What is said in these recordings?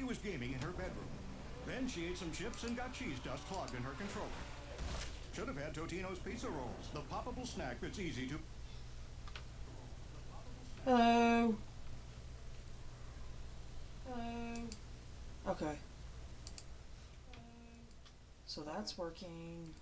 Katie was gaming in her bedroom. Then she ate some chips and got cheese dust clogged in her controller. Should have had Totino's pizza rolls, the poppable snack that's easy to... Hello. Hello. Okay. So that's working.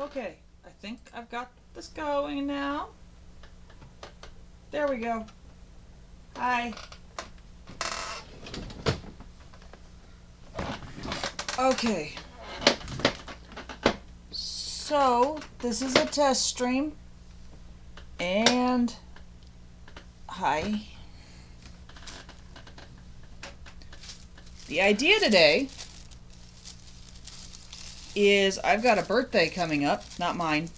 Okay, I think I've got this going now. There we go. Hi. Okay. So, this is a test stream. And hi. The idea today is I've got a birthday coming up, not mine.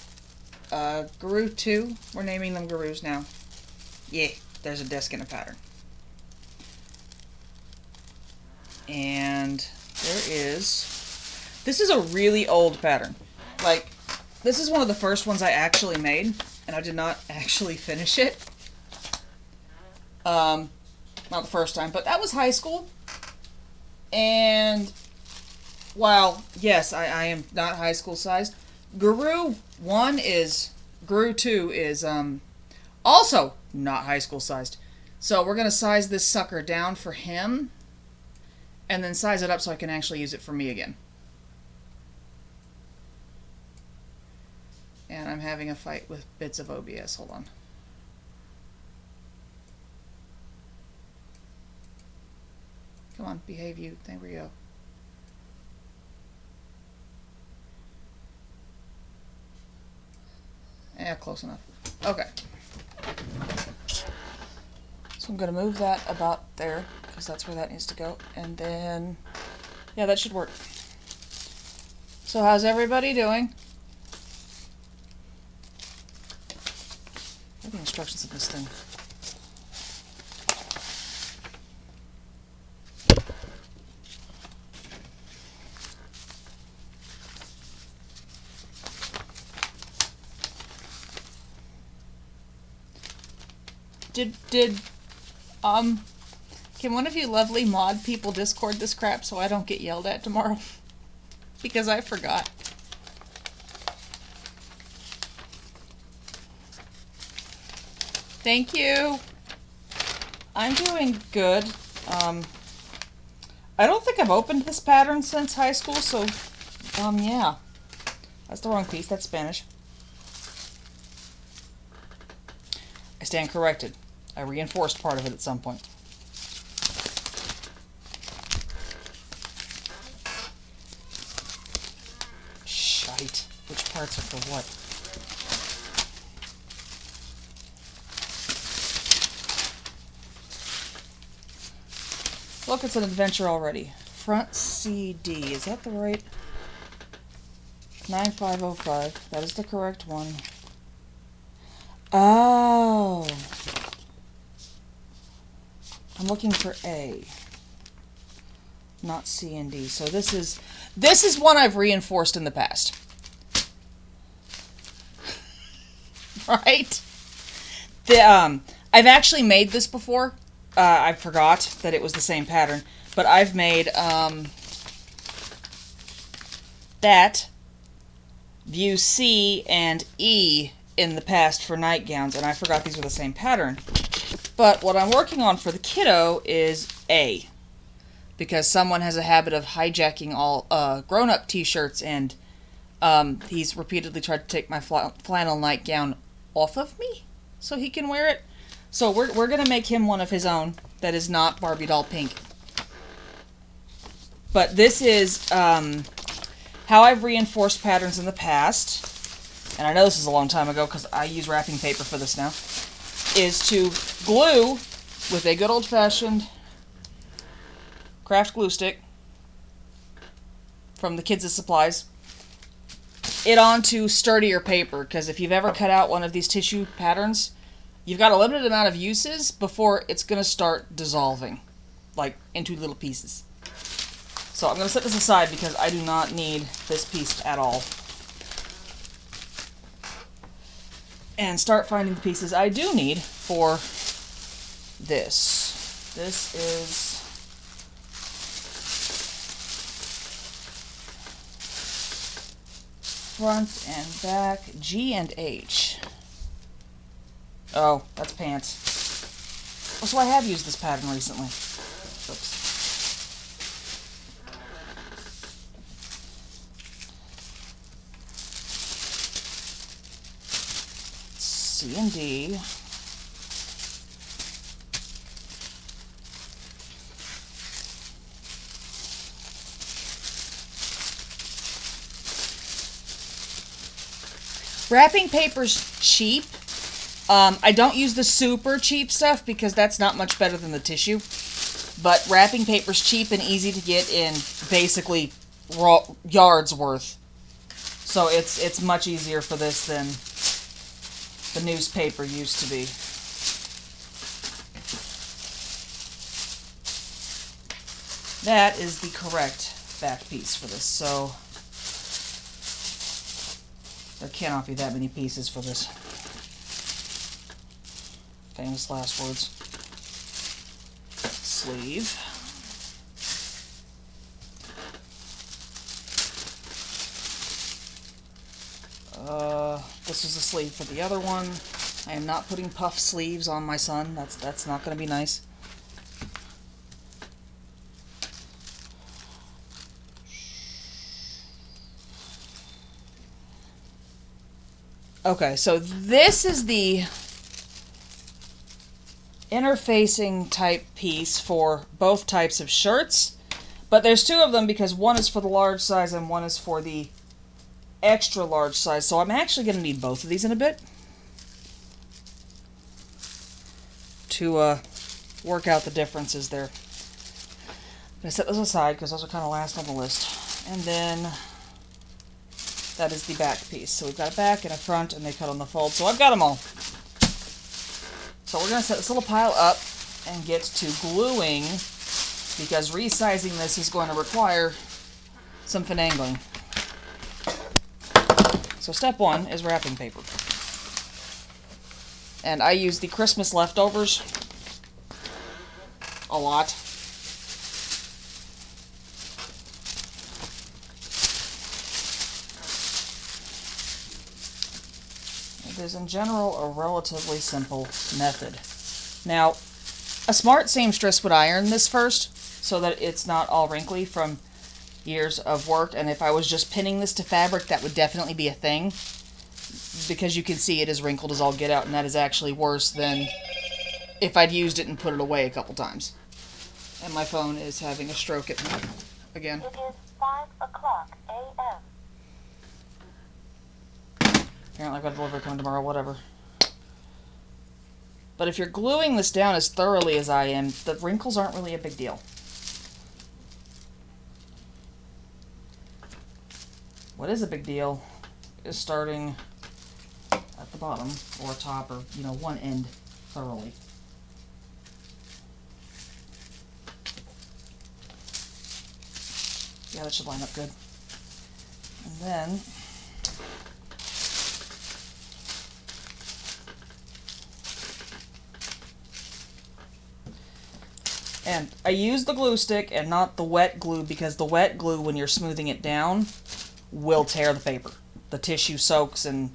Guru 2. We're naming them Gurus now. Yeah, there's a disc and a pattern. And there is... This is a really old pattern. Like, this is one of the first ones I actually made, and I did not actually finish it. Not the first time, but that was high school. And while, yes, I am not high school sized, Guru 2 is also not high school sized. So we're going to size this sucker down for him, and then size it up so I can actually use it for me again. And I'm having a fight with bits of OBS. Hold on. Come on, behave you. There we go. Yeah, close enough. Okay. So I'm going to move that about there, because that's where that needs to go. And then, yeah, that should work. So how's everybody doing? What are the instructions of this thing? Can one of you lovely mod people Discord this crap so I don't get yelled at tomorrow? Because I forgot. Thank you. I'm doing good. I don't think I've opened this pattern since high school, so, yeah. That's the wrong piece, that's Spanish. I stand corrected. I reinforced part of it at some point. Shite. Which parts are for what? Look, it's an adventure already. Front CD. Is that the right? 9505. That is the correct one. Oh. I'm looking for A. Not C and D. So this is one I've reinforced in the past. Right? I've actually made this before. I forgot that it was the same pattern, but I've made that view C and E in the past for nightgowns, and I forgot these were the same pattern. But what I'm working on for the kiddo is A, because someone has a habit of hijacking all grown-up t-shirts, and he's repeatedly tried to take my flannel nightgown off of me so he can wear it. So we're going to make him one of his own that is not Barbie doll pink. But this is how I've reinforced patterns in the past, and I know this is a long time ago because I use wrapping paper for this now, is to glue with a good old-fashioned craft glue stick from the Kids' Supplies it onto sturdier paper, because if you've ever cut out one of these tissue patterns, you've got a limited amount of uses before it's going to start dissolving, like into little pieces. So I'm going to set this aside because I do not need this piece at all. And start finding the pieces I do need for this. This is front and back, G and H. Oh, that's pants. Oh, so I have used this pattern recently. Oops. C and D. Wrapping paper's cheap. I don't use the super cheap stuff because that's not much better than the tissue. But wrapping paper's cheap and easy to get in basically yards worth. So it's much easier for this than the newspaper used to be. That is the correct back piece for this. So there cannot be that many pieces for this. Famous last words. Sleeve. This is the sleeve for the other one. I am not putting puff sleeves on my son. That's not going to be nice. Okay, so this is the interfacing type piece for both types of shirts, but there's two of them because one is for the large size and one is for the extra large size, so I'm actually going to need both of these in a bit to work out the differences there. I'm going to set those aside because those are kind of last on the list. And then that is the back piece. So we've got a back and a front, and they cut on the fold. So I've got them all. So we're going to set this little pile up and get to gluing, because resizing this is going to require some finagling. So step one is wrapping paper. And I use the Christmas leftovers a lot. It is in general a relatively simple method. Now, a smart seamstress would iron this first so that it's not all wrinkly from years of work, and if I was just pinning this to fabric, that would definitely be a thing, because you can see it is wrinkled as all get out, and that is actually worse than if I'd used it and put it away a couple times. And my phone is having a stroke at me again. It is 5 o'clock a.m. Apparently I've got a delivery coming tomorrow, whatever. But if you're gluing this down as thoroughly as I am, the wrinkles aren't really a big deal. What is a big deal is starting at the bottom or top, or, you know, one end thoroughly. Yeah, that should line up good. And then I use the glue stick and not the wet glue, because the wet glue, when you're smoothing it down, will tear the paper. The tissue soaks, and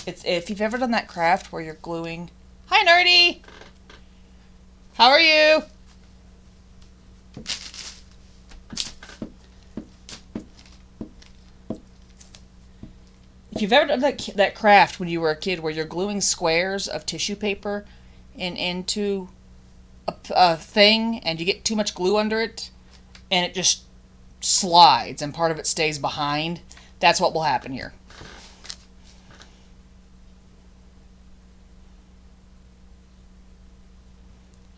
it's, if you've ever done that craft where you're gluing... Hi, Nerdy! How are you? If you've ever done that craft when you were a kid where you're gluing squares of tissue paper into a thing, and you get too much glue under it, and it just slides, and part of it stays behind, that's what will happen here.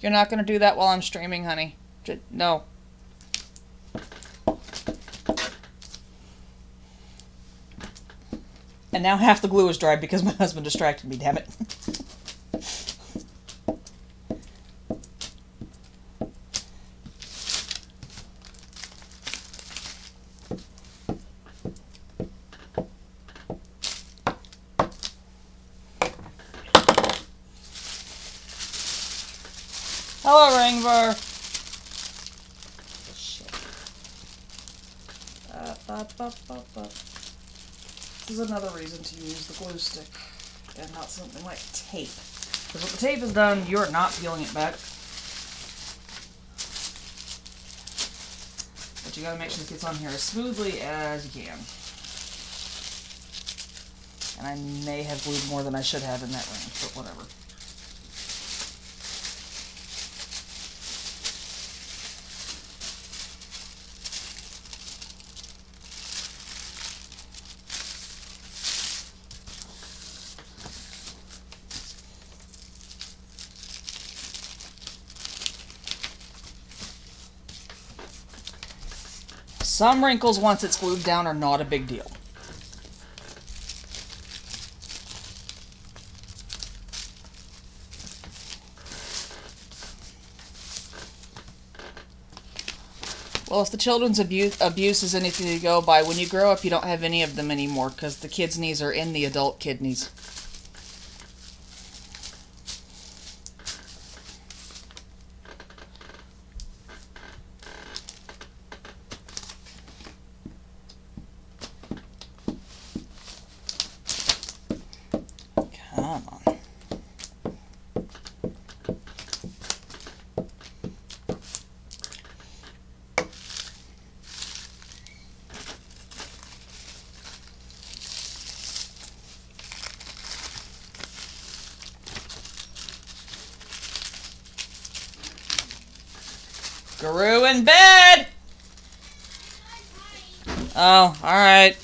You're not going to do that while I'm streaming, honey. No. And now half the glue is dried because my husband distracted me, damn it. Hello, Ringvar. Shit. This is another reason to use the glue stick and not something like tape. Because when the tape is done, you're not peeling it back. But you gotta make sure it gets on here as smoothly as you can. And I may have glued more than I should have in that range, but whatever. Some wrinkles, once it's glued down, are not a big deal. Well, if the children's abuse is anything to go by, when you grow up, you don't have any of them anymore because the kids' knees are in the adult kidneys. Come on. Guru in bed! Oh, alright.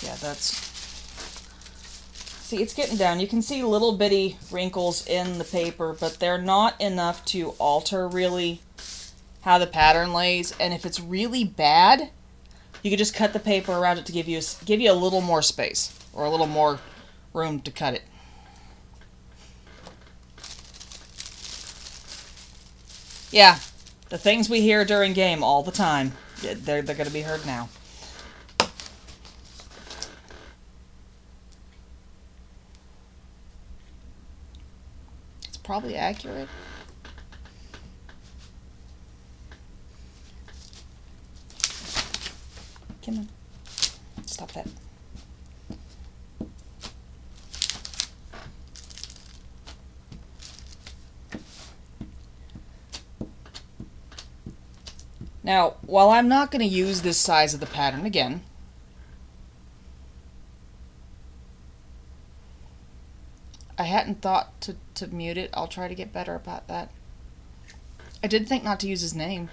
Yeah, that's... See, it's getting down. You can see little bitty wrinkles in the paper, but they're not enough to alter really how the pattern lays. And if it's really bad, you could just cut the paper around it to give you a little more space or a little more room to cut it. Yeah, the things we hear during game all the time, they're going to be heard now. Probably accurate. Come on. Stop that. Now, while I'm not going to use this size of the pattern again, I hadn't thought to mute it. I'll try to get better about that. I did think not to use his name.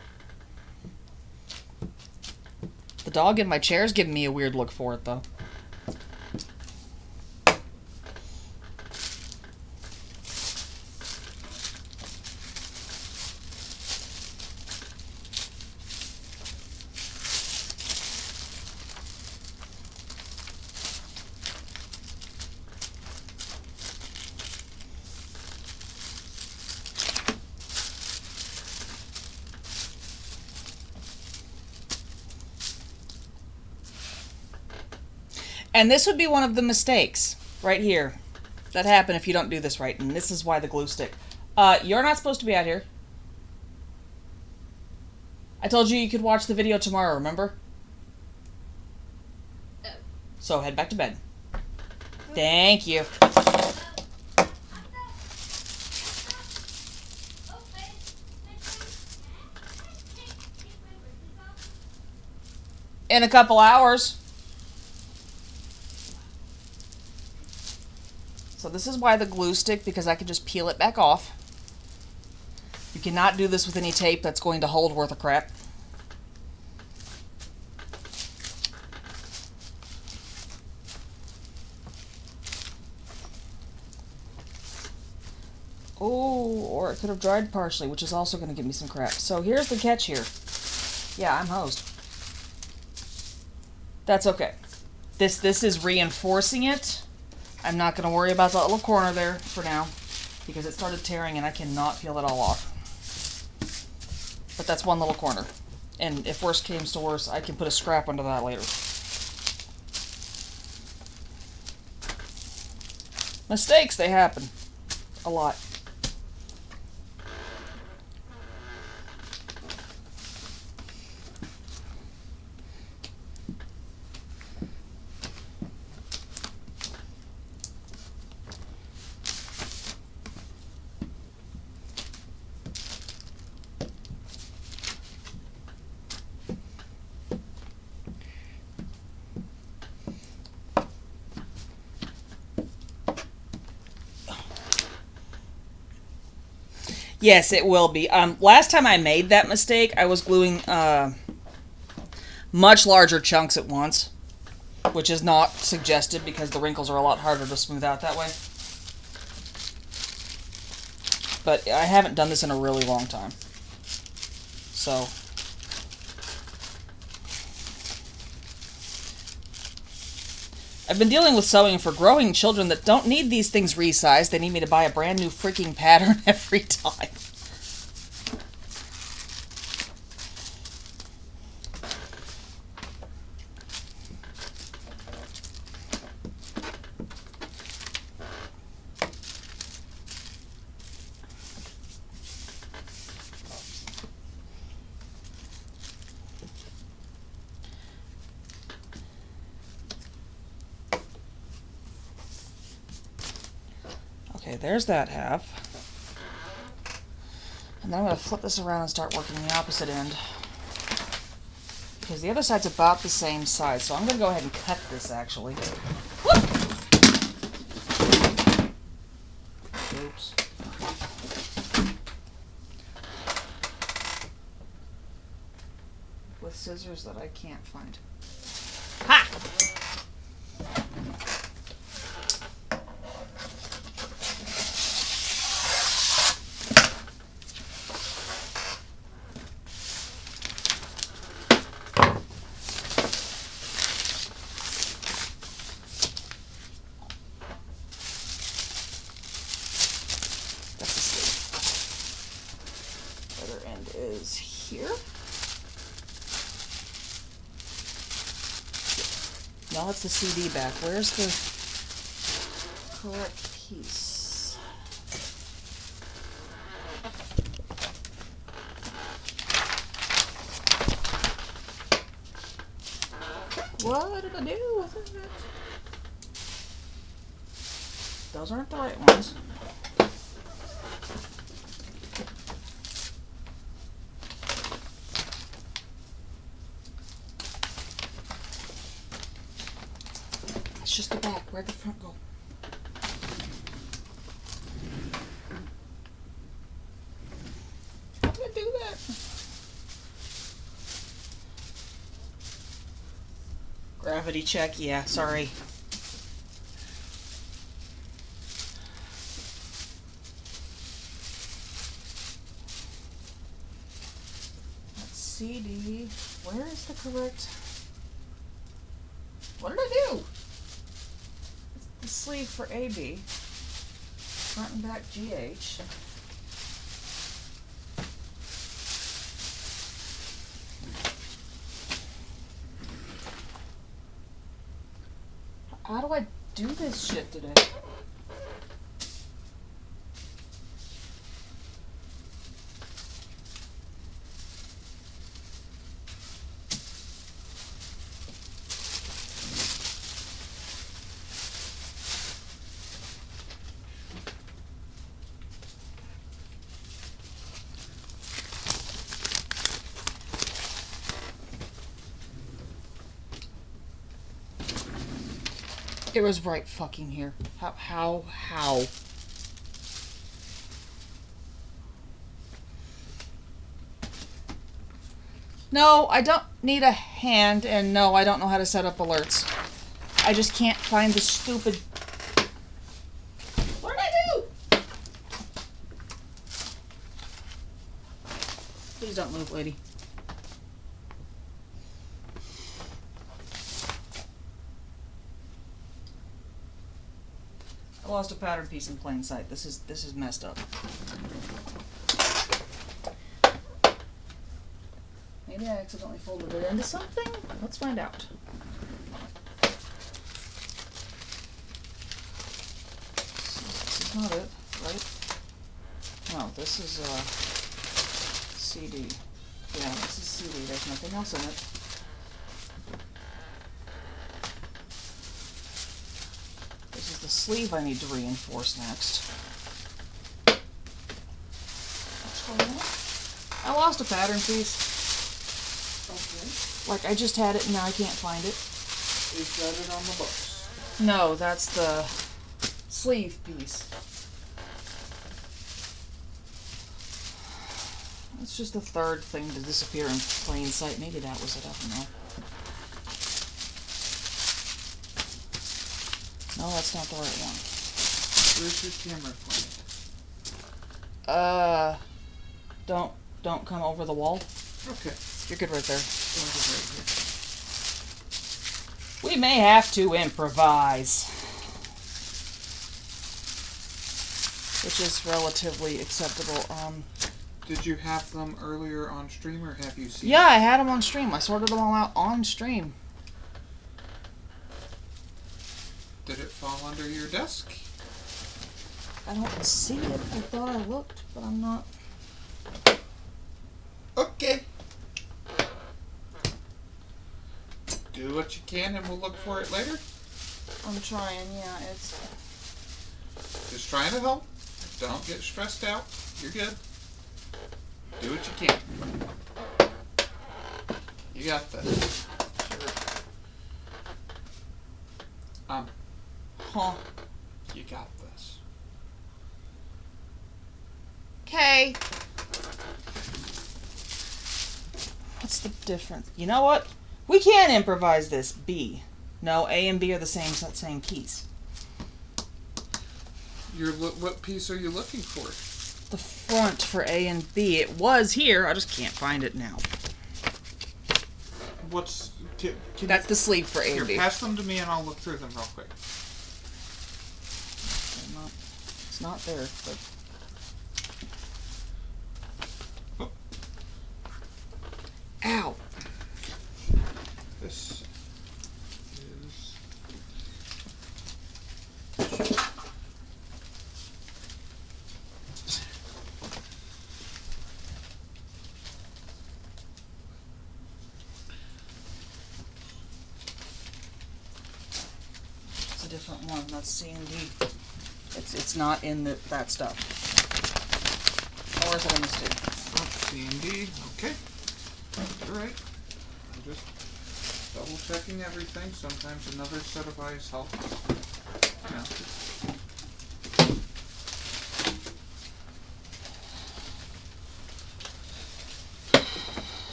The dog in my chair's giving me a weird look for it, though. And this would be one of the mistakes right here that happen if you don't do this right. And this is why the glue stick. You're not supposed to be out here. I told you you could watch the video tomorrow, remember? Oh. So head back to bed. Thank you. In a couple hours. So this is why the glue stick, because I can just peel it back off. You cannot do this with any tape that's going to hold worth a crap. Oh, or it could have dried partially, which is also going to give me some crap. So here's the catch here. Yeah, I'm hosed. That's okay. This is reinforcing it. I'm not going to worry about that little corner there for now because it started tearing and I cannot peel it all off. But that's one little corner. And if worse comes to worse, I can put a scrap under that later. Mistakes, they happen. A lot. Yes, it will be. Last time I made that mistake, I was gluing much larger chunks at once, which is not suggested because the wrinkles are a lot harder to smooth out that way. But I haven't done this in a really long time. So... I've been dealing with sewing for growing children that don't need these things resized. They need me to buy a brand new freaking pattern every time. Okay, there's that half. And then I'm going to flip this around and start working the opposite end. Because the other side's about the same size, so I'm going to go ahead and cut this actually. Oops. With scissors that I can't find. Ha! Is here. No, it's the CD back. Where's the correct piece? What did I do with it? Those aren't the right ones. It's just the back. Where'd the front go? How did I do that? Gravity check. Yeah, sorry. That's CD. Where is the correct... What did I do? The sleeve for AB, front and back GH. How do I do this shit today? It was right fucking here. How? No, I don't need a hand, and no, I don't know how to set up alerts. I just can't find the stupid... What did I do? Please don't move, lady. I lost a pattern piece in plain sight. This is messed up. Maybe I accidentally folded it into something? Let's find out. This is not it, right? No, this is CD. Yeah, this is CD. There's nothing else in it. This is the sleeve I need to reinforce next. What's going on? I lost a pattern piece. Okay. Like, I just had it and now I can't find it. Is that it on the box? No, that's the sleeve piece. It's just the third thing to disappear in plain sight. Maybe that was it, I don't know. No, that's not the right one. Where's your camera pointed? Don't come over the wall. Okay. You're good right there. Right here. We may have to improvise. Which is relatively acceptable. Did you have them earlier on stream, or have you seen? Yeah, I had them on stream. I sorted them all out on stream. Did it fall under your desk? I don't see it. I thought I looked, but I'm not. Okay. Do what you can, and we'll look for it later. I'm trying, yeah, it's... Just trying to help. Don't get stressed out. You're good. Do what you can. You got this. Huh. You got this. Okay. What's the difference? You know what? We can improvise this. B. No, A and B are the same keys. What piece are you looking for? The front for A and B. It was here. I just can't find it now. What's... That's the sleeve for A Here, and B. pass them to me and I'll look through them real quick. It's not there, but... Oh. Ow! This is... It's a different one. That's C and D. It's not in that stuff. Or is it in this too? Oh, C and D. Okay. You're right. I'm just double checking everything. Sometimes another set of eyes helps. You know.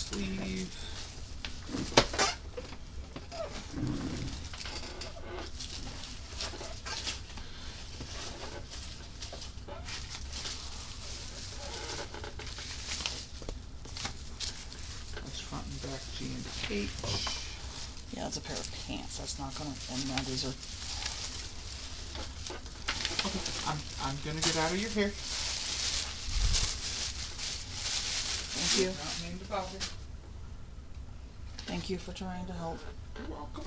Sleeve. That's front and back G and H. Yeah, it's a pair of pants. That's not gonna. And now these are. Okay, I'm gonna get out of your hair. Thank you. Not mean to bother. Thank you for trying to help. You're welcome.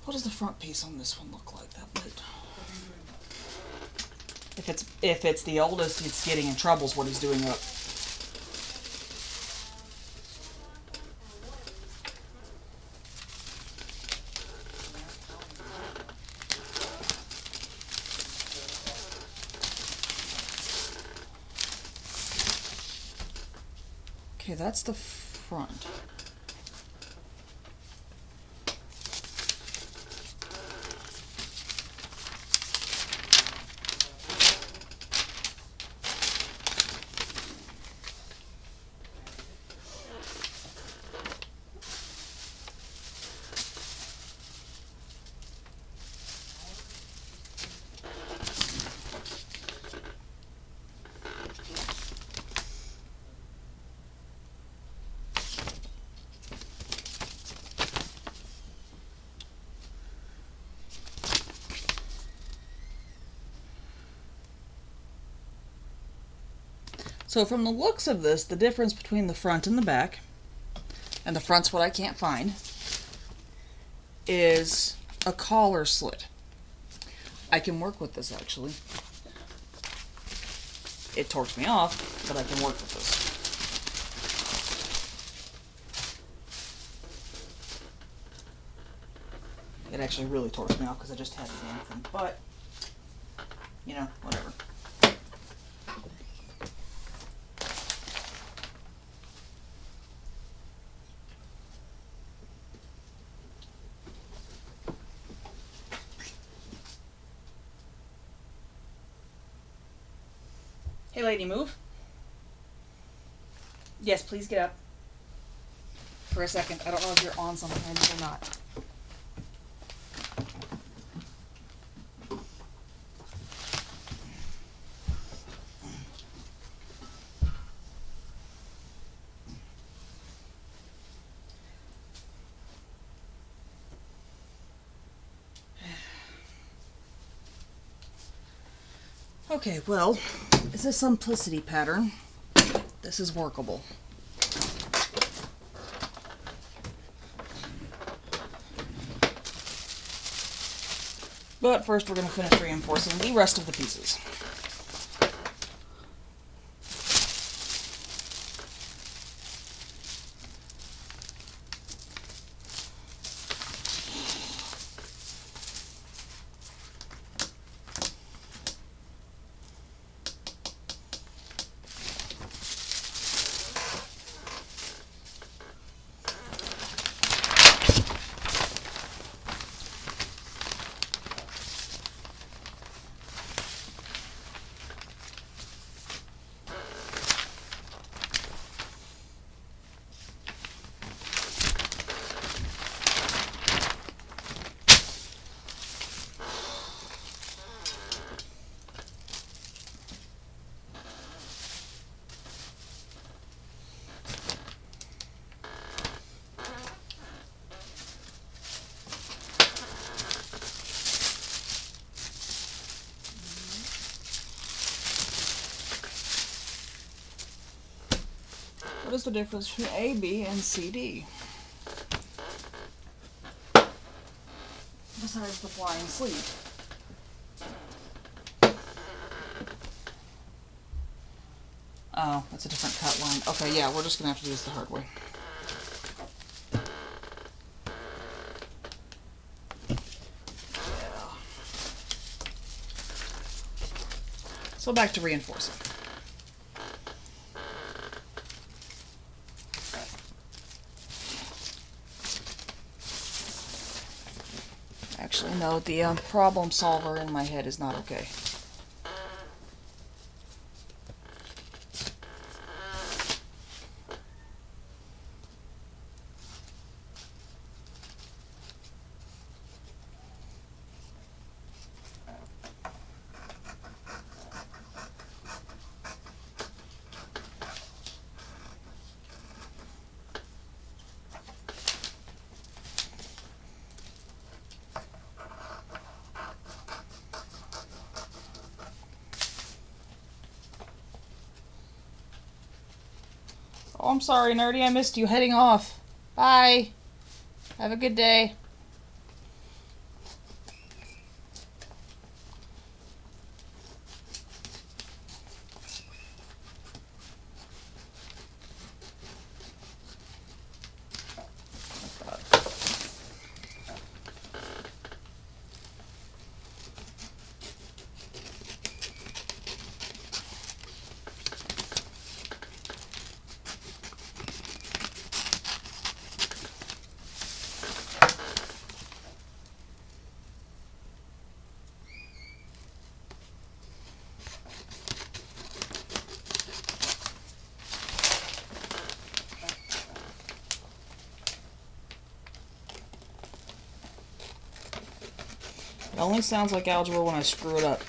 What does the front piece on this one look like? That might. If it's the oldest, it's getting in trouble. Is what he's doing up. Okay, that's the front. So from the looks of this, the difference between the front and the back, and the front's what I can't find, is a collar slit. I can work with this actually. It torques me off, but I can work with this. actually really torqued me off because I just had something. But, you know, whatever. Hey lady, move. Yes, please get up. For a second. I don't know if you're on something or not. Okay, well, it's a simplicity pattern. This is workable. But first we're going to finish reinforcing the rest of the pieces. What is the difference between A, B, and C, D? Besides the flying sleeve. Oh, that's a different cut line. Okay, yeah, we're just gonna have to do this the hard way. Yeah. So back to reinforcing. Actually, no, the problem solver in my head is not okay. Oh, I'm sorry, Nerdy, I missed you. Heading off. Bye. Have a good day. It only sounds like algebra when I screw it up.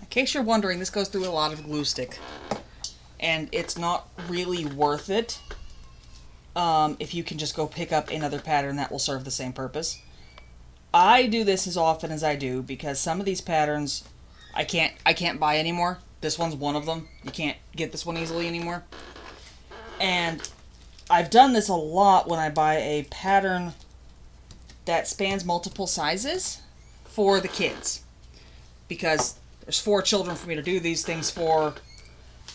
In case you're wondering, this goes through a lot of glue stick, and it's not really worth it if you can just go pick up another pattern that will serve the same purpose. I do this as often as I do because some of these patterns I can't buy anymore. This one's one of them. You can't get this one easily anymore. And I've done this a lot when I buy a pattern that spans multiple sizes for the kids. Because there's 4 children for me to do these things for.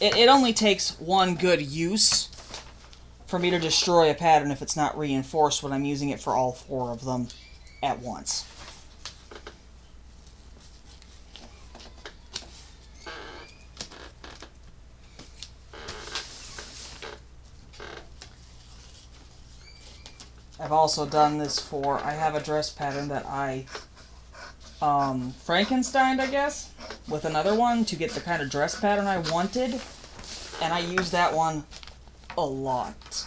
It only takes one good use for me to destroy a pattern if it's not reinforced when I'm using it for all 4 of them at once. I've also done this for, I have a dress pattern that I Frankensteined, I guess, with another one to get the kind of dress pattern I wanted, and I used that one a lot.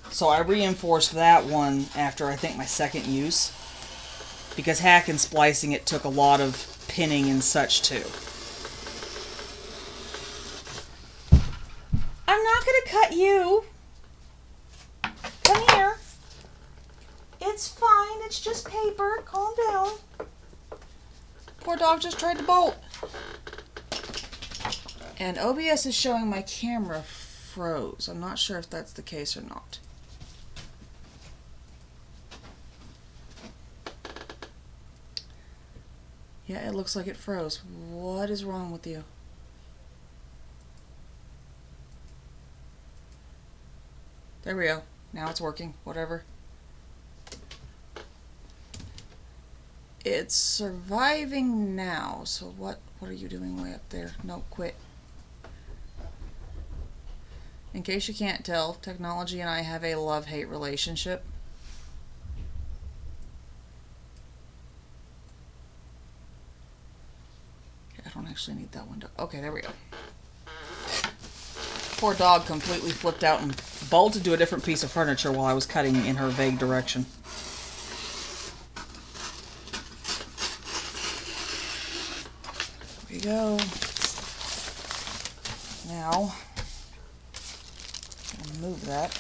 So I reinforced that one after I think my second use, because hack and splicing it took a lot of pinning and such too. I'm not gonna cut you. Come here. It's fine, it's just paper. Calm down. Poor dog just tried to bolt. And OBS is showing my camera froze. I'm not sure if that's the case or not. Yeah, it looks like it froze. What is wrong with you? There we go. Now it's working. Whatever. It's surviving now. So what are you doing way up there? No, quit. In case you can't tell, technology and I have a love-hate relationship. I don't actually need that window. Okay, there we go. Poor dog completely flipped out and bolted to a different piece of furniture while I was cutting in her vague direction. There we go. Now, I'll move that.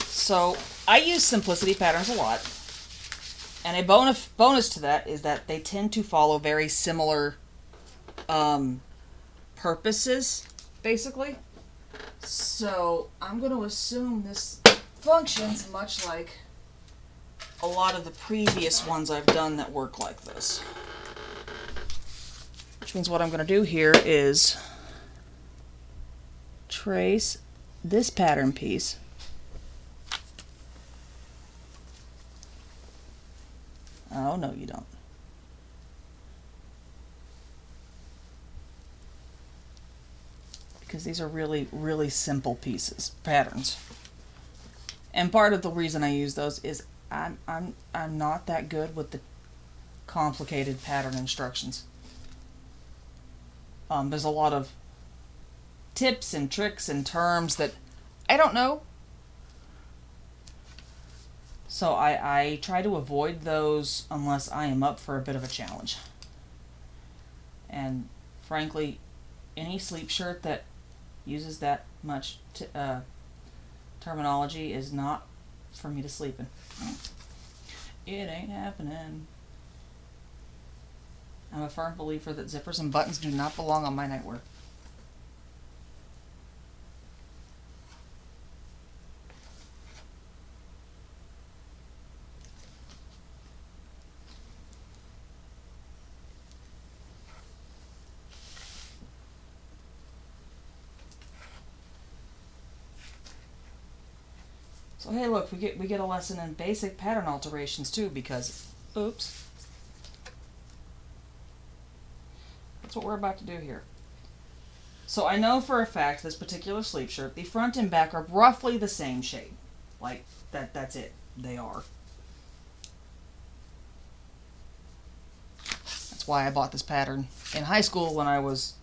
So, I use simplicity patterns a lot. And a bonus to that is that they tend to follow very similar purposes, basically. So I'm going to assume this functions much like a lot of the previous ones I've done that work like this. Which means what I'm going to do here is trace this pattern piece. Oh, no, you don't. Because these are really, really simple pieces, patterns. And part of the reason I use those is I'm not that good with the complicated pattern instructions. There's a lot of tips and tricks and terms that I don't know. So I try to avoid those unless I am up for a bit of a challenge. And frankly, any sleep shirt that uses that much terminology is not for me to sleep in. It ain't happening. I'm a firm believer that zippers and buttons do not belong on my nightwear. So hey, look, we get a lesson in basic pattern alterations too, because oops. That's what we're about to do here. So I know for a fact this particular sleep shirt, the front and back are roughly the same shade. Like that's it. They are. That's why I bought this pattern in high school when I was,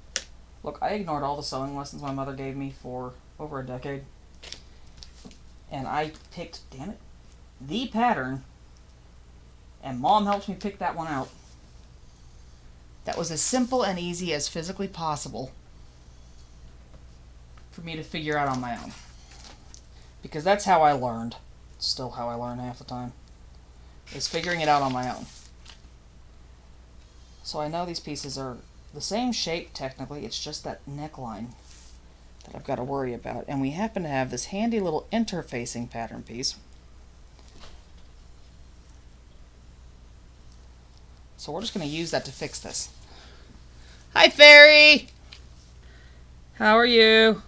look, I ignored all the sewing lessons my mother gave me for over a decade. And I picked, damn it, the pattern, and Mom helped me pick that one out. That was as simple and easy as physically possible. for me to figure out on my own. Because that's how I learned. It's still how I learn half the time. Is figuring it out on my own. So I know these pieces are the same shape technically, it's just that neckline that I've got to worry about. And we happen to have this handy little interfacing pattern piece. So we're just going to use that to fix this. Hi, Fairy! How are you?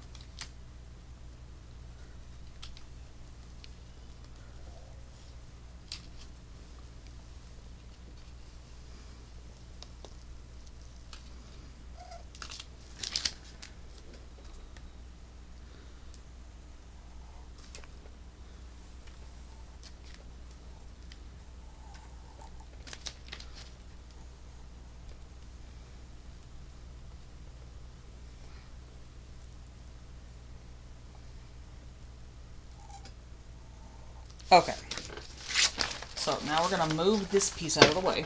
Okay. So now we're going to move this piece out of the way.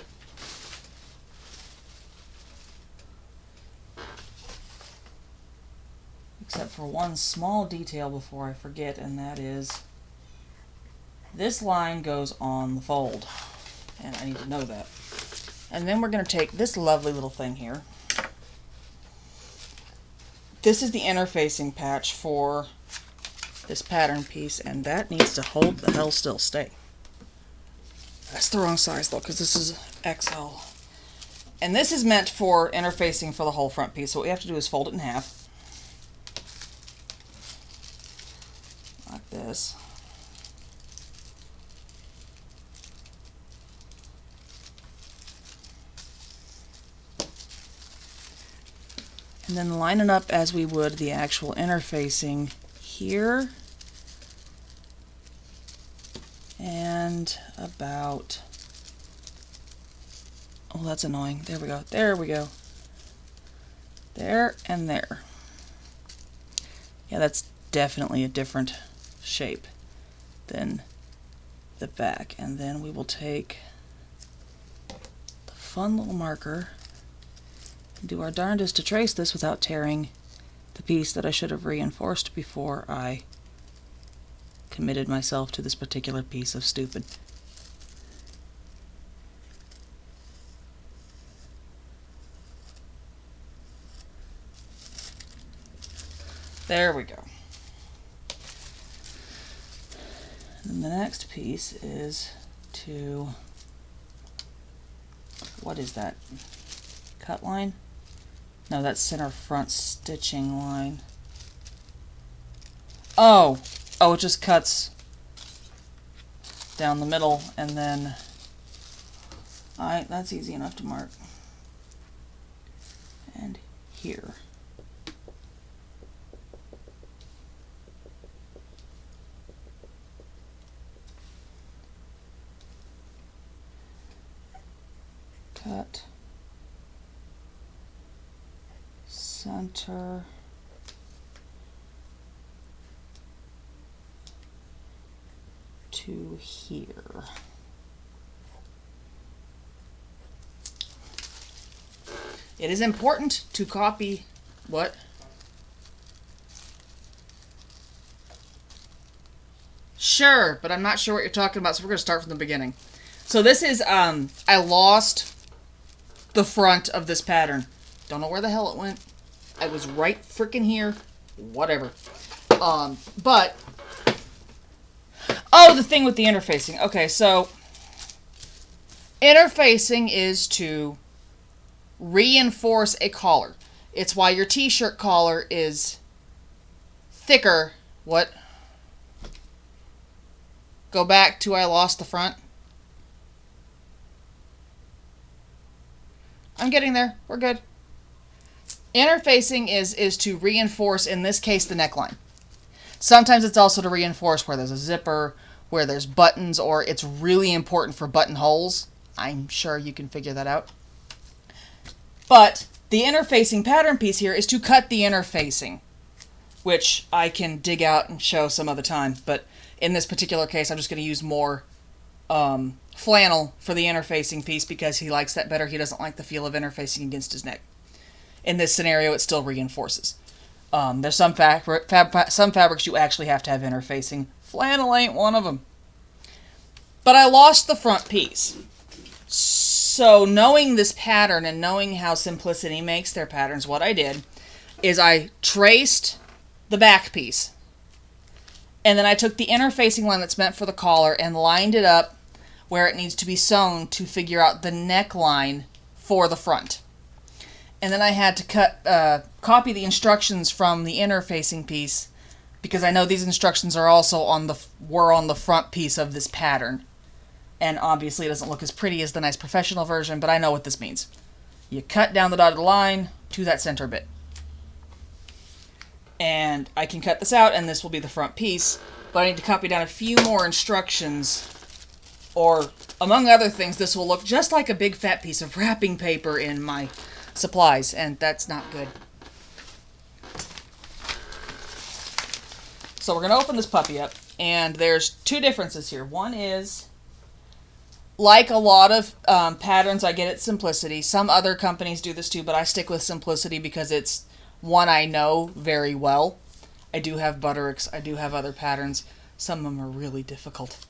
Except for one small detail before I forget, and that is this line goes on the fold. And I need to know that. And then we're going to take this lovely little thing here. This is the interfacing patch for this pattern piece, and that needs to hold the hell still. Stay. That's the wrong size though, because this is XL. And this is meant for interfacing for the whole front piece. So what we have to do is fold it in half. Like this. And then line it up as we would the actual interfacing here. And about, oh, that's annoying. There we go. There we go. There and there. Yeah, that's definitely a different shape than the back. And then we will take the fun little marker and do our darndest to trace this without tearing the piece that I should have reinforced before I committed myself to this particular piece of stupid. There we go. And the next piece is to, what is that? Cut line? No, that's center front stitching line. Oh, it just cuts down the middle, and then that's easy enough to mark. And here. Cut. Center. To here. It is important to copy what? Sure, but I'm not sure what you're talking about, so we're going to start from the beginning. So this is, I lost the front of this pattern. Don't know where the hell it went. I was right freaking here. Whatever. But oh, the thing with the interfacing. Okay, so interfacing is to reinforce a collar. It's why your t-shirt collar is thicker. What? Go back to I lost the front. I'm getting there. We're good. Interfacing is to reinforce, in this case, the neckline. Sometimes it's also to reinforce where there's a zipper, where there's buttons, or it's really important for buttonholes. I'm sure you can figure that out. But the interfacing pattern piece here is to cut the interfacing, which I can dig out and show some other time. But in this particular case, I'm just going to use more flannel for the interfacing piece because he likes that better. He doesn't like the feel of interfacing against his neck. In this scenario, it still reinforces. There's some some fabrics you actually have to have interfacing. Flannel ain't one of them. But I lost the front piece. So knowing this pattern and knowing how Simplicity makes their patterns, what I did is I traced the back piece. And then I took the interfacing line that's meant for the collar and lined it up where it needs to be sewn to figure out the neckline for the front. And then I had to copy the instructions from the interfacing piece because I know these instructions are also were on the front piece of this pattern. And obviously it doesn't look as pretty as the nice professional version, but I know what this means. You cut down the dotted line to that center bit. And I can cut this out, and this will be the front piece. But I need to copy down a few more instructions, or, among other things, this will look just like a big fat piece of wrapping paper in my supplies, and that's not good. So we're going to open this puppy up, and there's two differences here. One is, like a lot of patterns I get at Simplicity, some other companies do this too, but I stick with Simplicity because it's one I know very well. I do have Butterick's, I do have other patterns. Some of them are really difficult.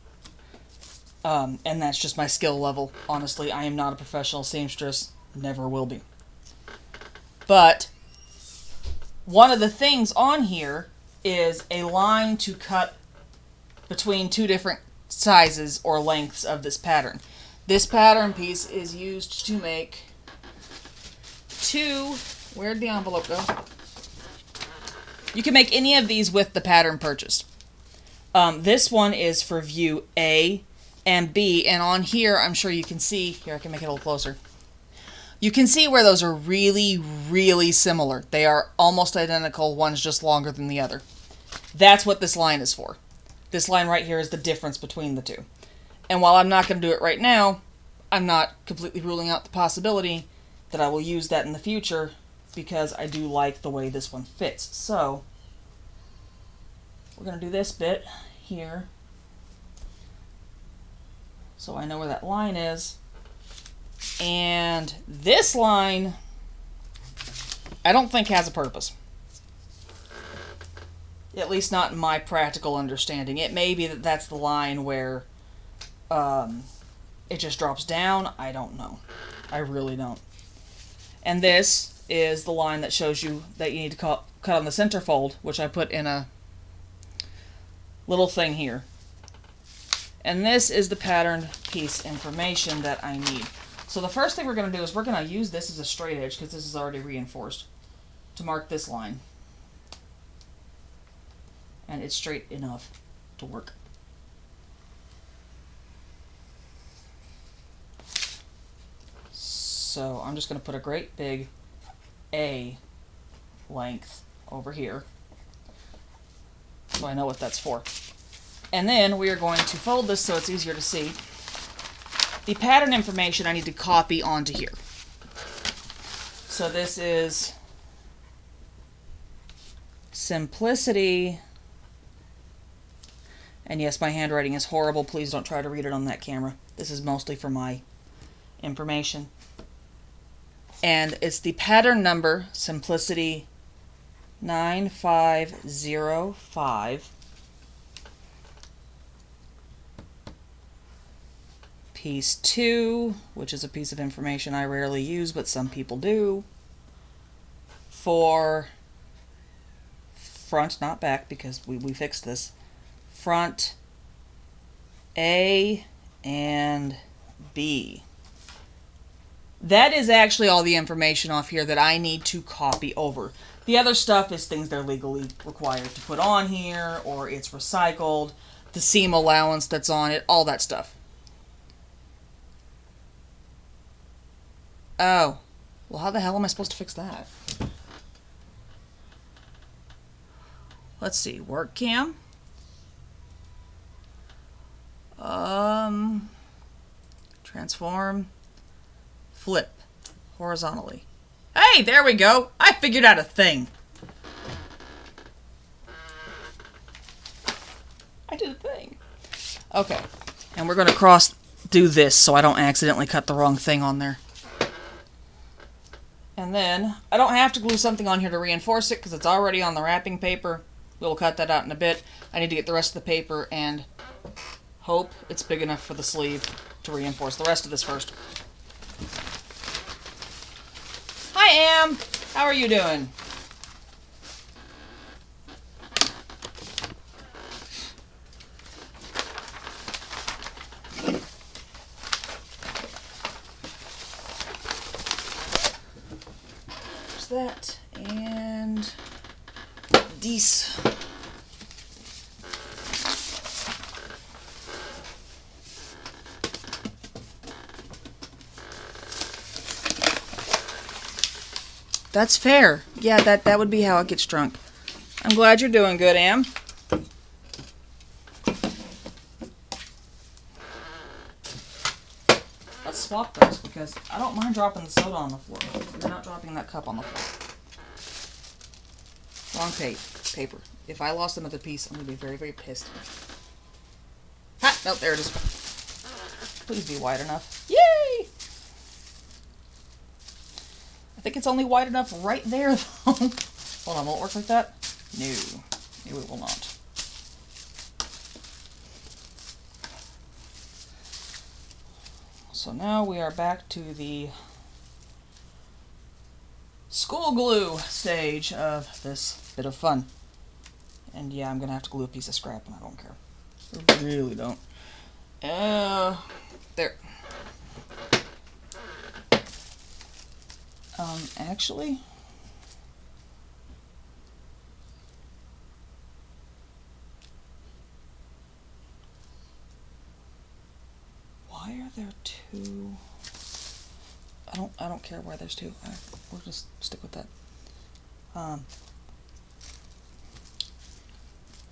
And that's just my skill level. Honestly, I am not a professional seamstress, never will be. But one of the things on here is a line to cut between two different sizes or lengths of this pattern. This pattern piece is used to make two. Where'd the envelope go? You can make any of these with the pattern purchased. This one is for view A and B, and on here, I'm sure you can see, here I can make it a little closer. You can see where those are really, really similar. They are almost identical, one's just longer than the other. That's what this line is for. This line right here is the difference between the two. And while I'm not going to do it right now, I'm not completely ruling out the possibility that I will use that in the future, because I do like the way this one fits. So, we're going to do this bit here, so I know where that line is. And this line, I don't think has a purpose. At least not in my practical understanding. It may be that that's the line where it just drops down. I don't know. I really don't. And this is the line that shows you that you need to cut on the center fold, which I put in a little thing here. And this is the pattern piece information that I need. So the first thing we're going to do is we're going to use this as a straight edge, because this is already reinforced, to mark this line. And it's straight enough to work. So I'm just going to put a great big A length over here, so I know what that's for. And then we are going to fold this so it's easier to see. The pattern information I need to copy onto here. So this is Simplicity. And yes, my handwriting is horrible. Please don't try to read it on that camera. This is mostly for my information. And it's the pattern number, Simplicity 9505. Piece 2, which is a piece of information I rarely use, but some people do. For front, not back, because we fixed this. Front A and B. That is actually all the information off here that I need to copy over. The other stuff is things they're legally required to put on here, or it's recycled, the seam allowance that's on it, all that stuff. Oh, well, how the hell am I supposed to fix that? Let's see, work cam. Transform, flip, horizontally. Hey, there we go. I figured out a thing. I did a thing. Okay, and we're going to do this so I don't accidentally cut the wrong thing on there. And then, I don't have to glue something on here to reinforce it because it's already on the wrapping paper. We'll cut that out in a bit. I need to get the rest of the paper and hope it's big enough for the sleeve to reinforce the rest of this first. Hi, Am. How are you doing? There's that and these. That's fair. Yeah, that would be how it gets drunk. I'm glad you're doing good, Am. Let's swap those because I don't mind dropping the soda on the floor. You're not dropping that cup on the floor. Wrong paper. If I lost another piece, I'm going to be very, very pissed. Ha! Nope, there it is. Please be wide enough. Yay! I think it's only wide enough right there, though. Hold on, will it work like that? No. No, it will not. So now we are back to the school glue stage of this bit of fun. And yeah, I'm going to have to glue a piece of scrap, and I don't care. I really don't. There. Actually, why are there two? I don't care why there's two. We'll just stick with that.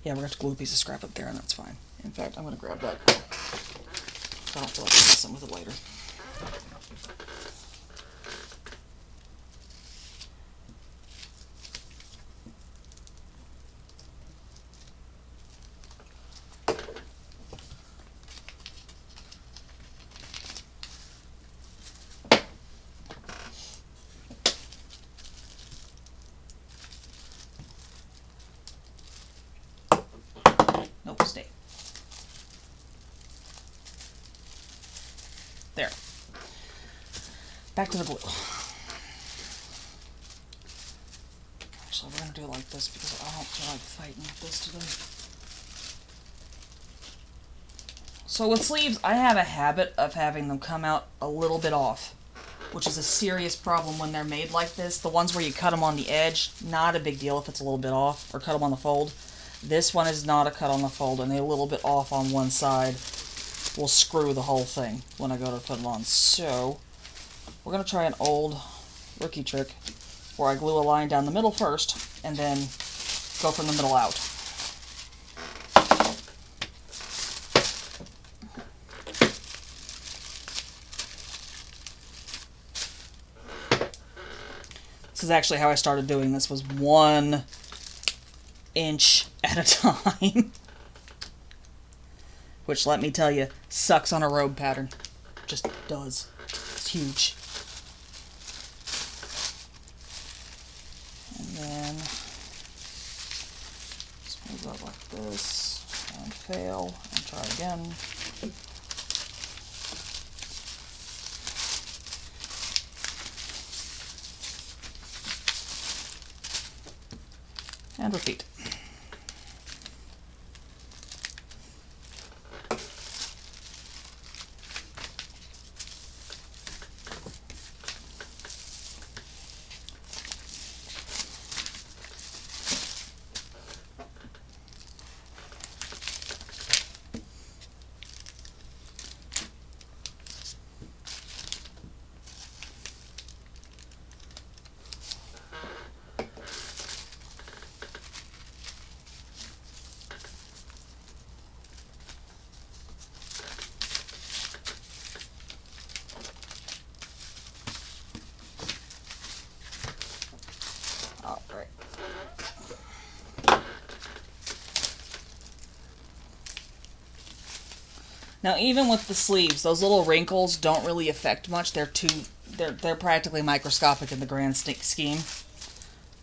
Yeah, we're going to glue a piece of scrap up there, and that's fine. In fact, I'm going to grab that. I don't feel like messing with it later. Nope, stay. There. Back to the blue. Actually, we're going to do it like this because I don't feel like fighting with this today. So with sleeves, I have a habit of having them come out a little bit off, which is a serious problem when they're made like this. The ones where you cut them on the edge, not a big deal if it's a little bit off, or cut them on the fold. This one is not a cut on the fold, and a little bit off on one side will screw the whole thing when I go to put it on. So, we're going to try an old rookie trick where I glue a line down the middle first, and then go from the middle out. This is actually how I started doing this, was 1 inch at a time. Which, let me tell you, sucks on a robe pattern. Just does. It's huge. And then smooth out like this, and fail, and try again. And repeat. Alright. Now, even with the sleeves, those little wrinkles don't really affect much. They're they're practically microscopic in the grand scheme.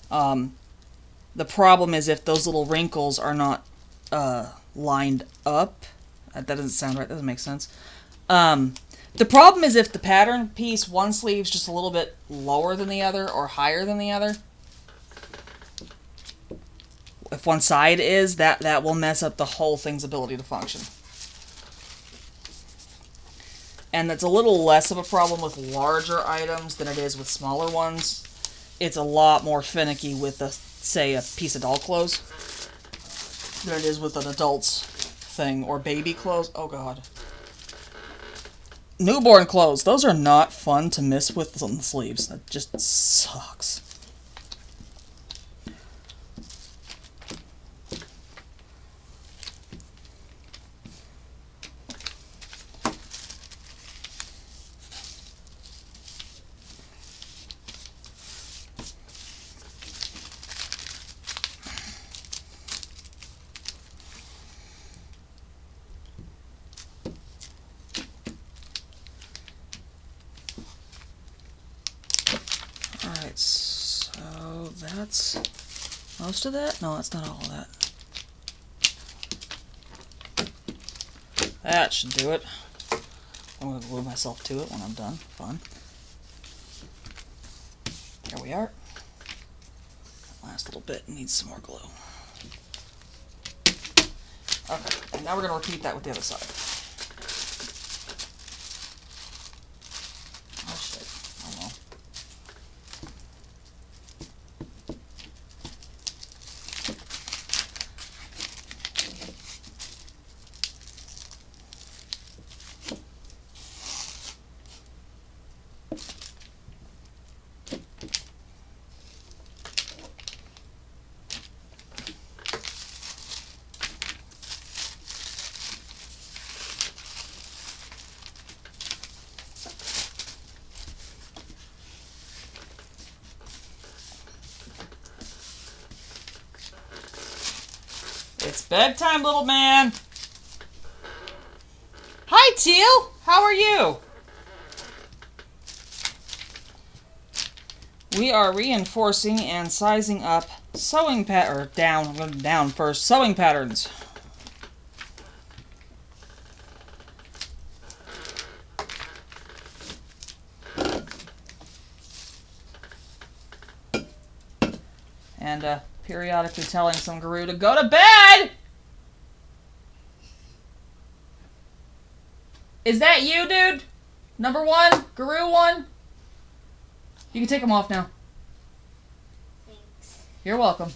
The problem is if those little wrinkles are not lined up. That doesn't sound right. That doesn't make sense. The problem is if the pattern piece, one sleeve's just a little bit lower than the other or higher than the other. If one side is, that will mess up the whole thing's ability to function. And that's a little less of a problem with larger items than it is with smaller ones. It's a lot more finicky with, say, a piece of doll clothes than it is with an adult's thing. Or baby clothes. Oh, God. Newborn clothes. Those are not fun to miss with on the sleeves. That just sucks. Alright, so that's most of that? No, that's not all of that. That should do it. I'm going to glue myself to it when I'm done. Fun. There we are. Last little bit needs some more glue. Okay, and now we're going to repeat that with the other side. Oh shit. Oh well. It's bedtime, little man. Hi, Teal. How are you? We are reinforcing and sizing up sewing down. I'm going down first. Sewing patterns. And periodically telling some guru to go to bed! Is that you, dude? Number one? Guru one? You can take them off now. Thanks. You're welcome.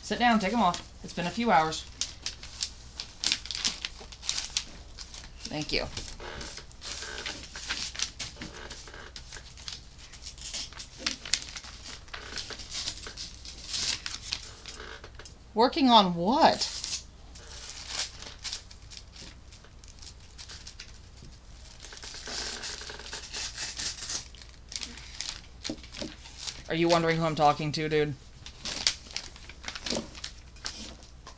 Sit down, take them off. It's been a few hours. Thank you. Working on what? Are you wondering who I'm talking to, dude?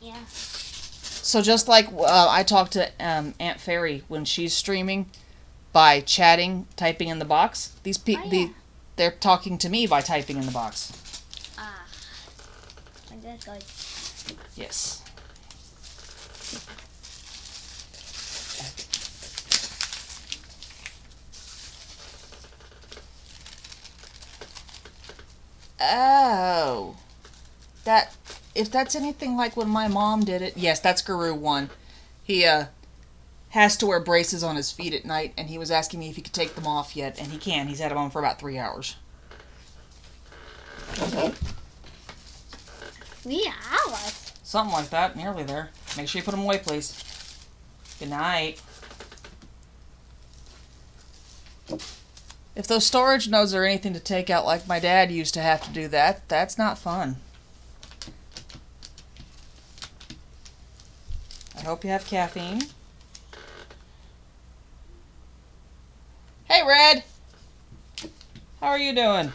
Yeah. So just like I talk to Aunt Fairy when she's streaming by chatting, typing in the box, they're talking to me by typing in the box. Ah. I just like. Yes. Oh. If that's anything like when my mom did it. Yes, that's Guru 1. He has to wear braces on his feet at night, and he was asking me if he could take them off yet, and he can. He's had them on for about 3 hours. 3 hours? Something like that. Nearly there. Make sure you put them away, please. Good night. If those storage nodes are anything to take out like my dad used to have to do that, that's not fun. I hope you have caffeine. Hey, Red! How are you doing?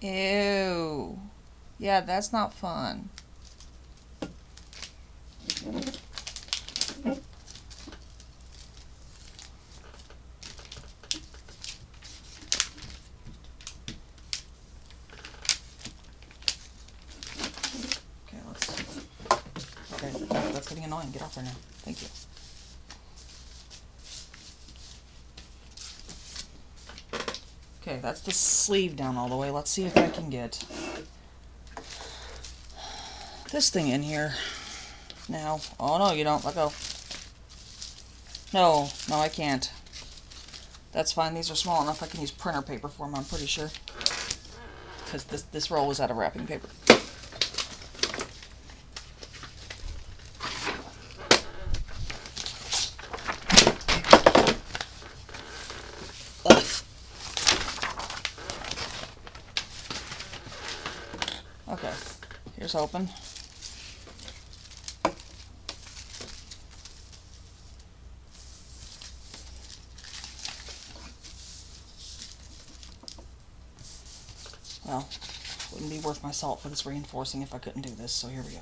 Ew. Yeah, that's not fun. Okay, that's getting annoying. Get off there now. Thank you. Okay, that's the sleeve down all the way. Let's see if I can get this thing in here now. Oh no, you don't. Let go. No, I can't. That's fine. These are small enough. I can use printer paper for them, I'm pretty sure. Because this roll was out of wrapping paper. Ugh. Okay, here's hoping. Well, wouldn't be worth my salt for this reinforcing if I couldn't do this, so here we go.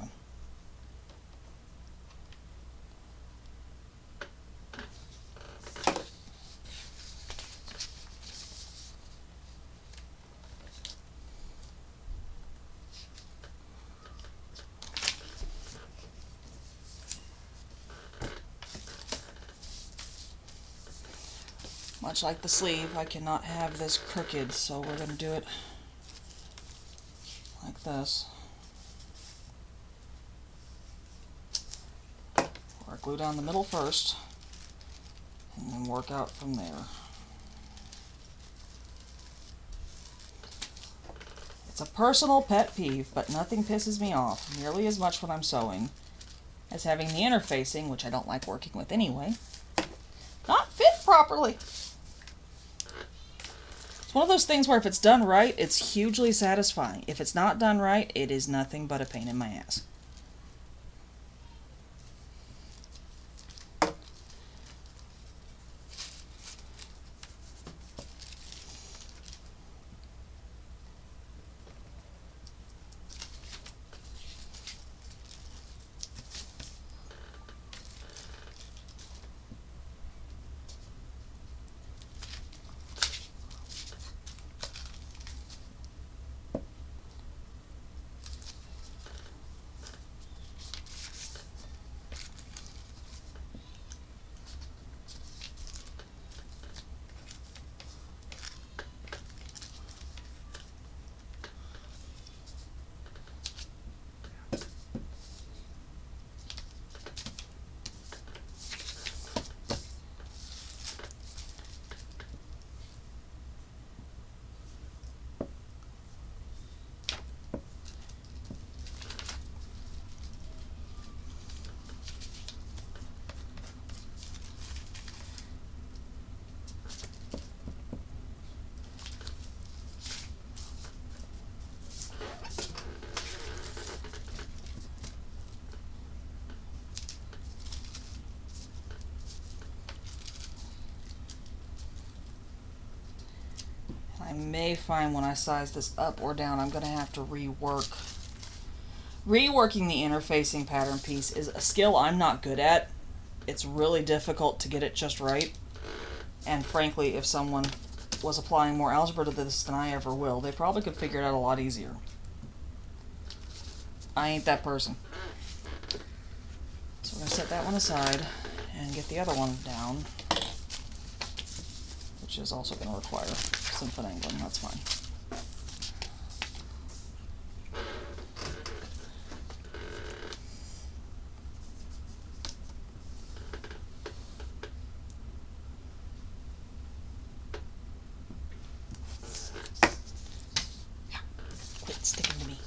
Much like the sleeve, I cannot have this crooked, so we're going to do it like this. Or glue down the middle first, and then work out from there. It's a personal pet peeve, but nothing pisses me off nearly as much when I'm sewing as having the interfacing, which I don't like working with anyway, not fit properly. It's one of those things where if it's done right, it's hugely satisfying. If it's not done right, it is nothing but a pain in my ass. I may find when I size this up or down, I'm going to have to rework. Reworking the interfacing pattern piece is a skill I'm not good at. It's really difficult to get it just right. And frankly, if someone was applying more algebra to this than I ever will, they probably could figure it out a lot easier. I ain't that person. So we're going to set that one aside and get the other one down, which is also going to require some finagling. That's fine. Yeah, quit sticking to me.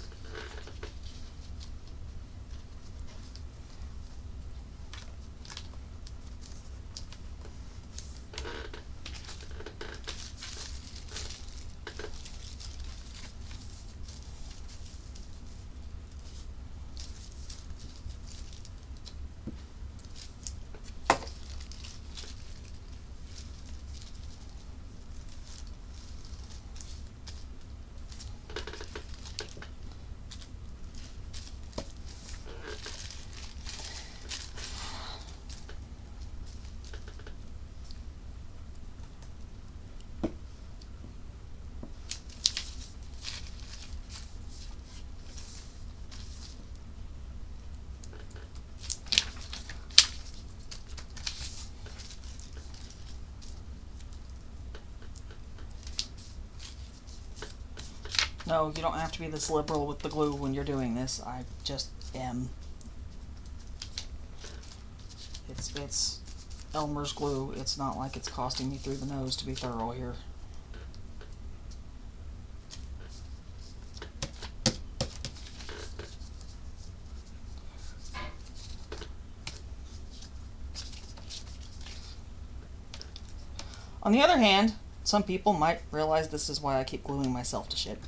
No, you don't have to be this liberal with the glue when you're doing this. I just am. It's Elmer's glue. It's not like it's costing me through the nose to be thorough here. On the other hand, some people might realize this is why I keep gluing myself to shit.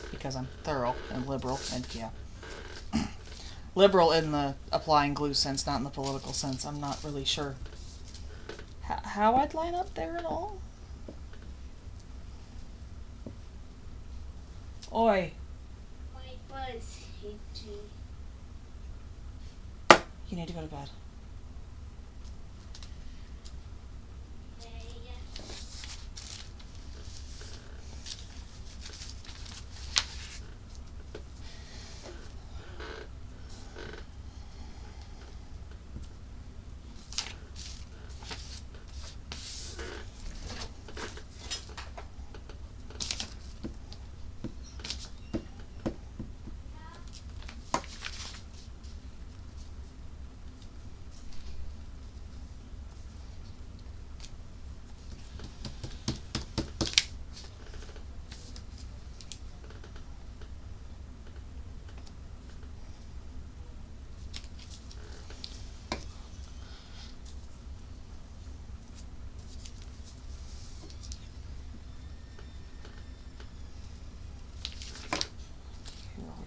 Because I'm thorough and liberal, and yeah. Liberal in the applying glue sense, not in the political sense. I'm not really sure how I'd line up there at all. Oi. My buzz itchy. You need to go to bed.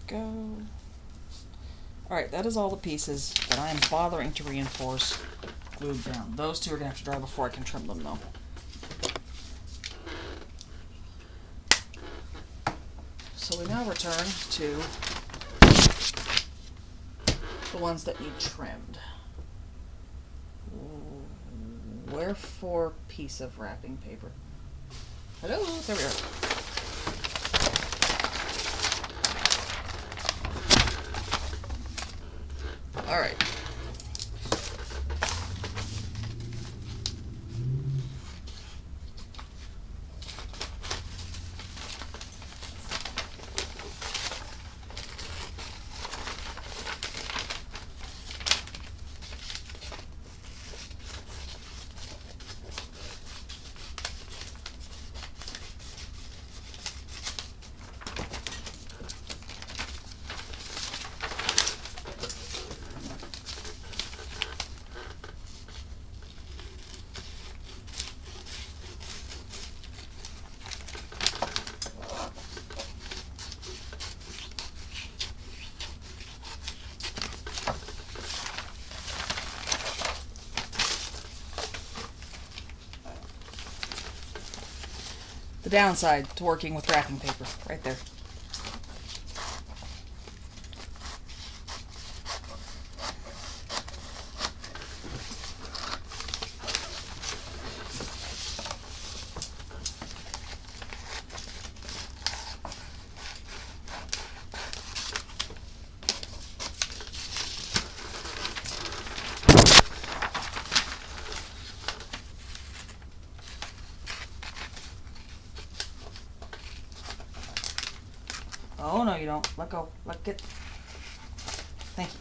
Go. Alright, that is all the pieces that I am bothering to reinforce glued down. Those two are going to have to dry before I can trim them, though. So we now return to the ones that need trimmed. Wherefore piece of wrapping paper? Hello, there we are. All right. The downside to working with wrapping paper, right there. Oh, no, you don't. Let go. Let get. Thank you.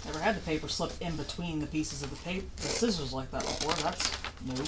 Never had the paper slip in between the pieces of the scissors like that before. That's new.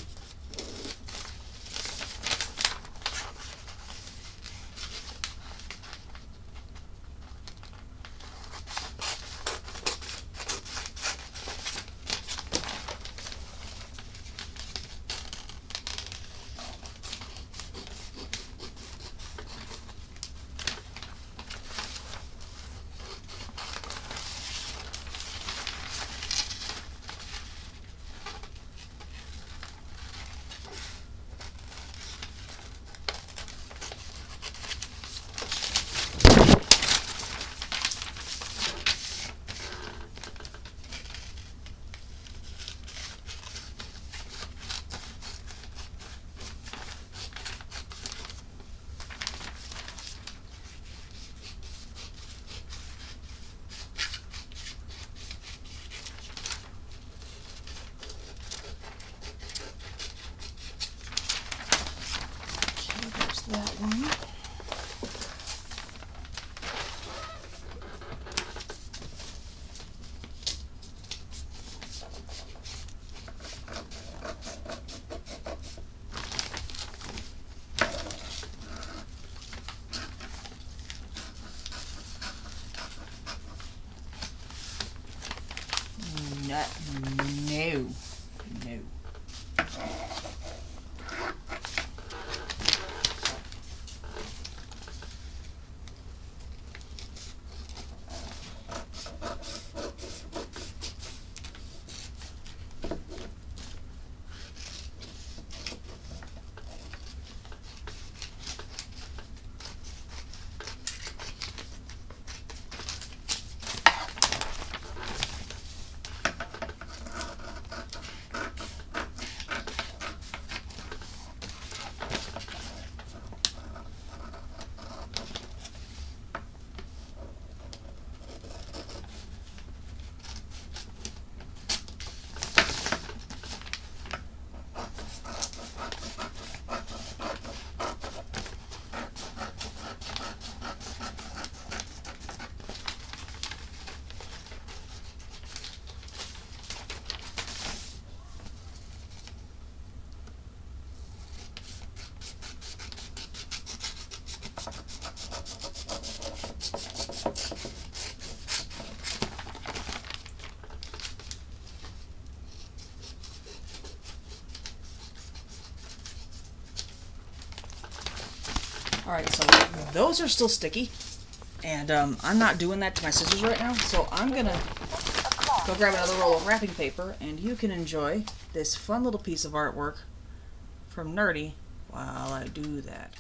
Alright, so those are still sticky. And I'm not doing that to my scissors right now, so I'm gonna go grab another roll of wrapping paper, and you can enjoy this fun little piece of artwork from Nerdy while I do that.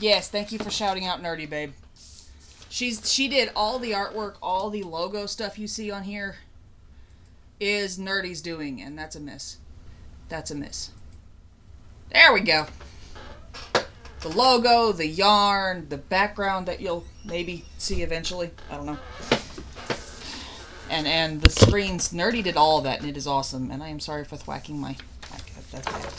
Yes, thank you for shouting out Nerdy, babe. She did all the artwork, all the logo stuff you see on here is Nerdy's doing, and that's a miss. That's a miss. There we go. The logo, the yarn, the background that you'll maybe see eventually. I don't know. And the screens, Nerdy did all of that, and it is awesome. And I am sorry for thwacking my mic. That's bad.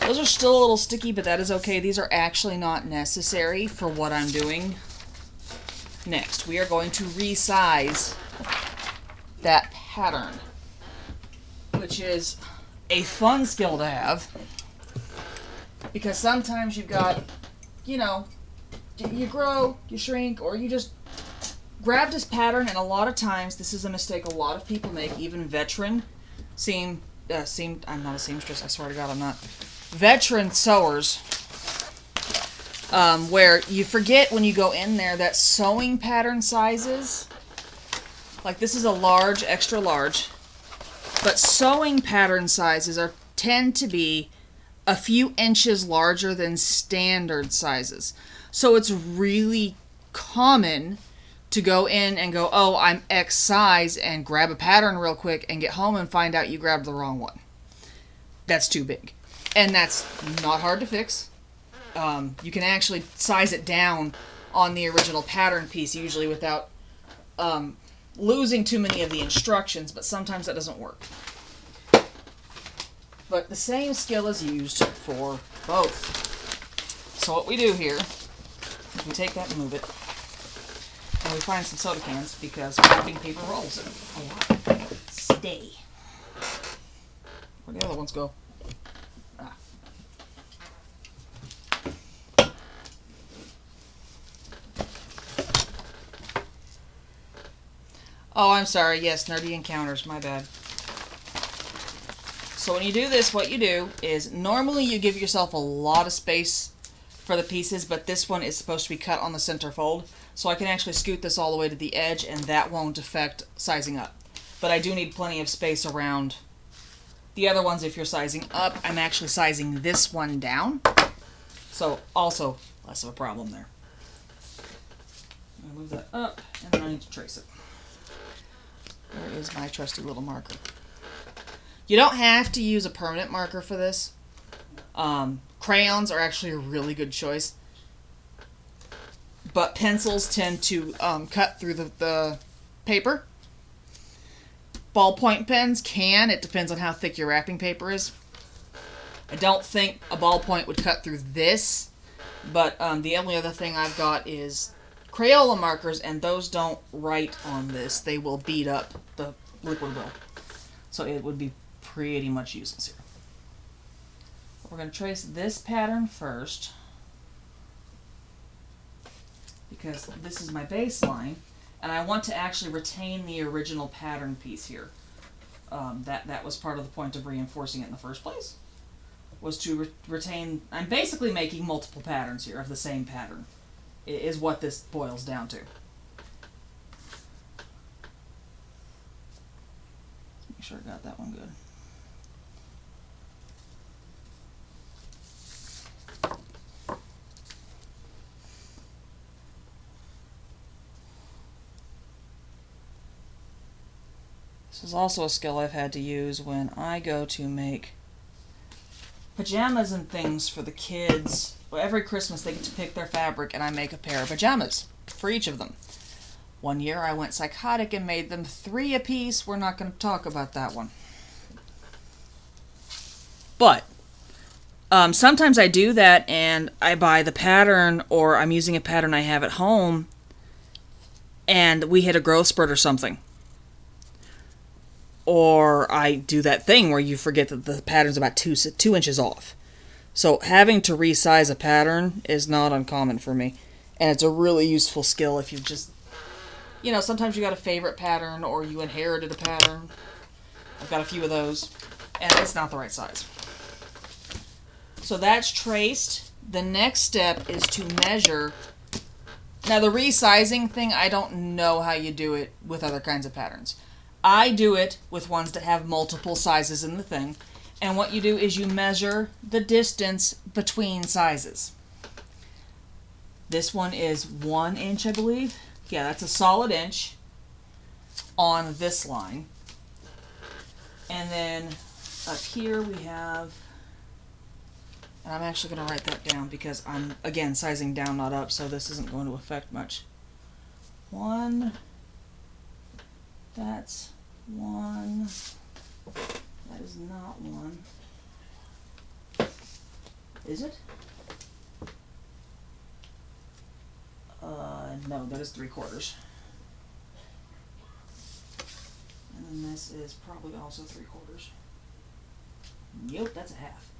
Those are still a little sticky, but that is okay. These are actually not necessary for what I'm doing. Next, we are going to resize that pattern, which is a fun skill to have, because sometimes you've got, you know, you grow, you shrink, or you just grab this pattern, and a lot of times, this is a mistake a lot of people make, even veteran I'm not a seamstress, I swear to God I'm not. Veteran sewers, where you forget when you go in there that sewing pattern sizes, like this is a large, extra large, but sewing pattern sizes tend to be a few inches larger than standard sizes. So it's really common to go in and go, oh, I'm X size, and grab a pattern real quick and get home and find out you grabbed the wrong one. That's too big. And that's not hard to fix. You can actually size it down on the original pattern piece, usually without losing too many of the instructions, but sometimes that doesn't work. But the same skill is used for both. So what we do here is we take that and move it, and we find some soda cans, because wrapping paper rolls a lot. Stay. Where'd the other ones go? Oh, I'm sorry. Yes, Nerdy Encounters. My bad. So when you do this, what you do is normally you give yourself a lot of space for the pieces, but this one is supposed to be cut on the center fold. So I can actually scoot this all the way to the edge, and that won't affect sizing up. But I do need plenty of space around the other ones. If you're sizing up, I'm actually sizing this one down. So also less of a problem there. I'm gonna move that up, and then I need to trace it. Where is my trusty little marker? You don't have to use a permanent marker for this. Crayons are actually a really good choice. But pencils tend to cut through the paper. Ballpoint pens can. It depends on how thick your wrapping paper is. I don't think a ballpoint would cut through this. But the only other thing I've got is Crayola markers, and those don't write on this. They will beat up the liquid will. So it would be pretty much useless here. We're going to trace this pattern first, because this is my baseline, and I want to actually retain the original pattern piece here. That was part of the point of reinforcing it in the first place, was to retain. I'm basically making multiple patterns here of the same pattern, is what this boils down to. Make sure I got that one good. This is also a skill I've had to use when I go to make pajamas and things for the kids. Well, every Christmas they get to pick their fabric, and I make a pair of pajamas. for each of them. One year I went psychotic and made them 3 apiece. We're not going to talk about that one. But sometimes I do that and I buy the pattern, or I'm using a pattern I have at home and we hit a growth spurt or something. Or I do that thing where you forget that the pattern's about 2 inches off. So having to resize a pattern is not uncommon for me. And it's a really useful skill if you just, sometimes you got a favorite pattern or you inherited a pattern. I've got a few of those. And it's not the right size. So that's traced. The next step is to measure. Now the resizing thing, I don't know how you do it with other kinds of patterns. I do it with ones that have multiple sizes in the thing. And what you do is you measure the distance between sizes. This one is 1 inch, I believe. Yeah, that's a solid inch on this line. And then up here we have, and I'm actually going to write that down because I'm, again, sizing down, not up, so this isn't going to affect much. 1, that's 1, that is not 1. Is it? No, that is 3/4. And then this is probably also 3/4. Nope, that's a half.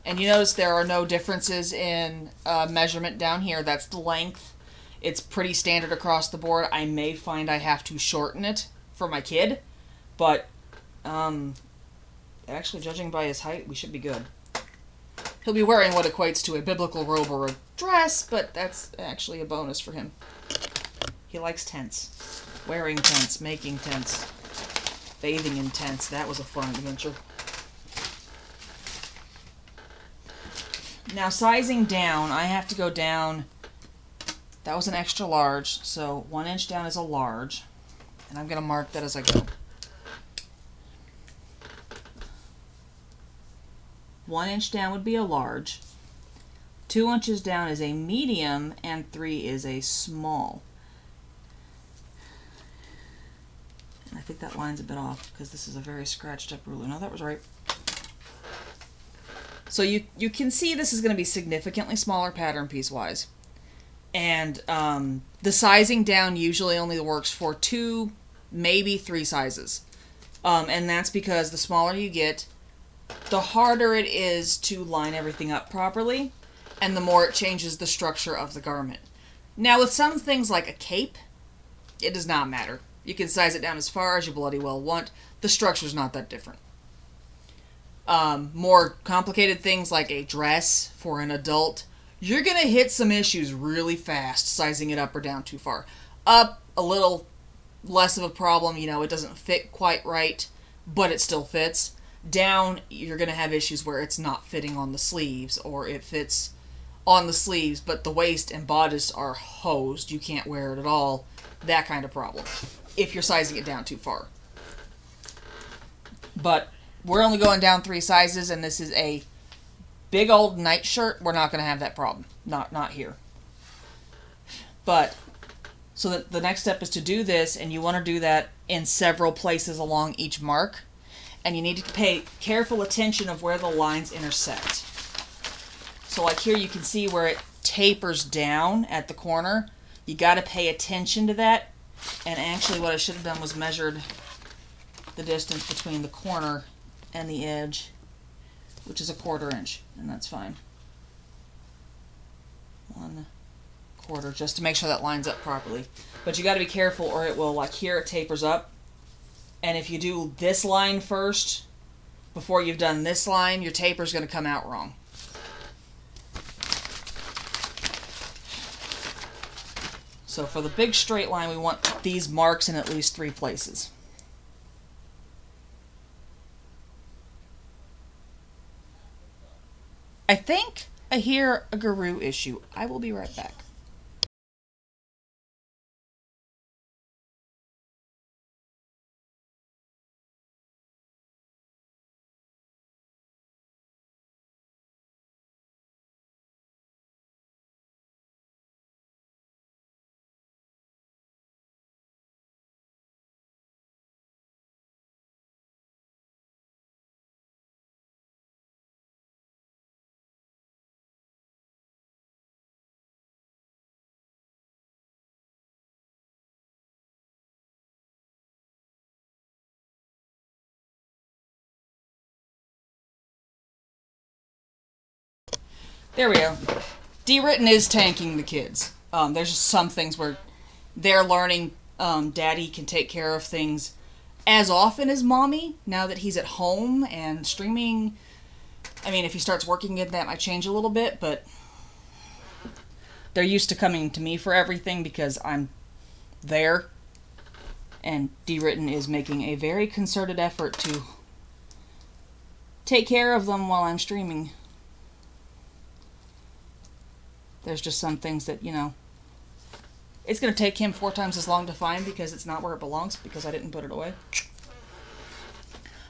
And you notice there are no differences in measurement down here. That's the length. It's pretty standard across the board. I may find I have to shorten it for my kid, but actually, judging by his height, we should be good. He'll be wearing what equates to a biblical robe or a dress, but that's actually a bonus for him. He likes tents. Wearing tents, making tents, bathing in tents. That was a fun adventure. Now, sizing down, I have to go down. That was an extra large, so 1 inch down is a large. And I'm going to mark that as I go. 1 inch down would be a large. 2 inches down is a medium, and 3 is a small. And I think that line's a bit off because this is a very scratched up ruler. No, that was right. So you can see this is going to be significantly smaller pattern piece-wise. And the sizing down usually only works for 2, maybe 3 sizes. And that's because the smaller you get, the harder it is to line everything up properly, and the more it changes the structure of the garment. Now, with some things like a cape, it does not matter. You can size it down as far as you bloody well want. The structure's not that different. More complicated things like a dress for an adult, you're going to hit some issues really fast sizing it up or down too far. Up, a little less of a problem, it doesn't fit quite right, but it still fits. Down, you're going to have issues where it's not fitting on the sleeves, or it fits on the sleeves, but the waist and bodice are hosed. You can't wear it at all. That kind of problem, if you're sizing it down too far. But we're only going down 3 sizes, and this is a big old nightshirt. We're not going to have that problem. Not here. But, so the next step is to do this, and you want to do that in several places along each mark. And you need to pay careful attention of where the lines intersect. So like here you can see where it tapers down at the corner. You got to pay attention to that. And actually what I should have done was measured the distance between the corner and the edge, which is a 1/4 inch, and that's fine. 1/4, just to make sure that lines up properly. But you got to be careful, or it will, like here, it tapers up. And if you do this line first, before you've done this line, your taper's going to come out wrong. So for the big straight line, we want these marks in at least 3 places. I think I hear a guru issue. I will be right back. There we go. D-Written is tanking the kids. There's just some things where they're learning Daddy can take care of things as often as Mommy, now that he's at home and streaming. I mean, if he starts working again, that might change a little bit, but they're used to coming to me for everything because I'm there. And D-Written is making a very concerted effort to take care of them while I'm streaming. There's just some things that, you know, it's going to take him 4 times as long to find because it's not where it belongs because I didn't put it away.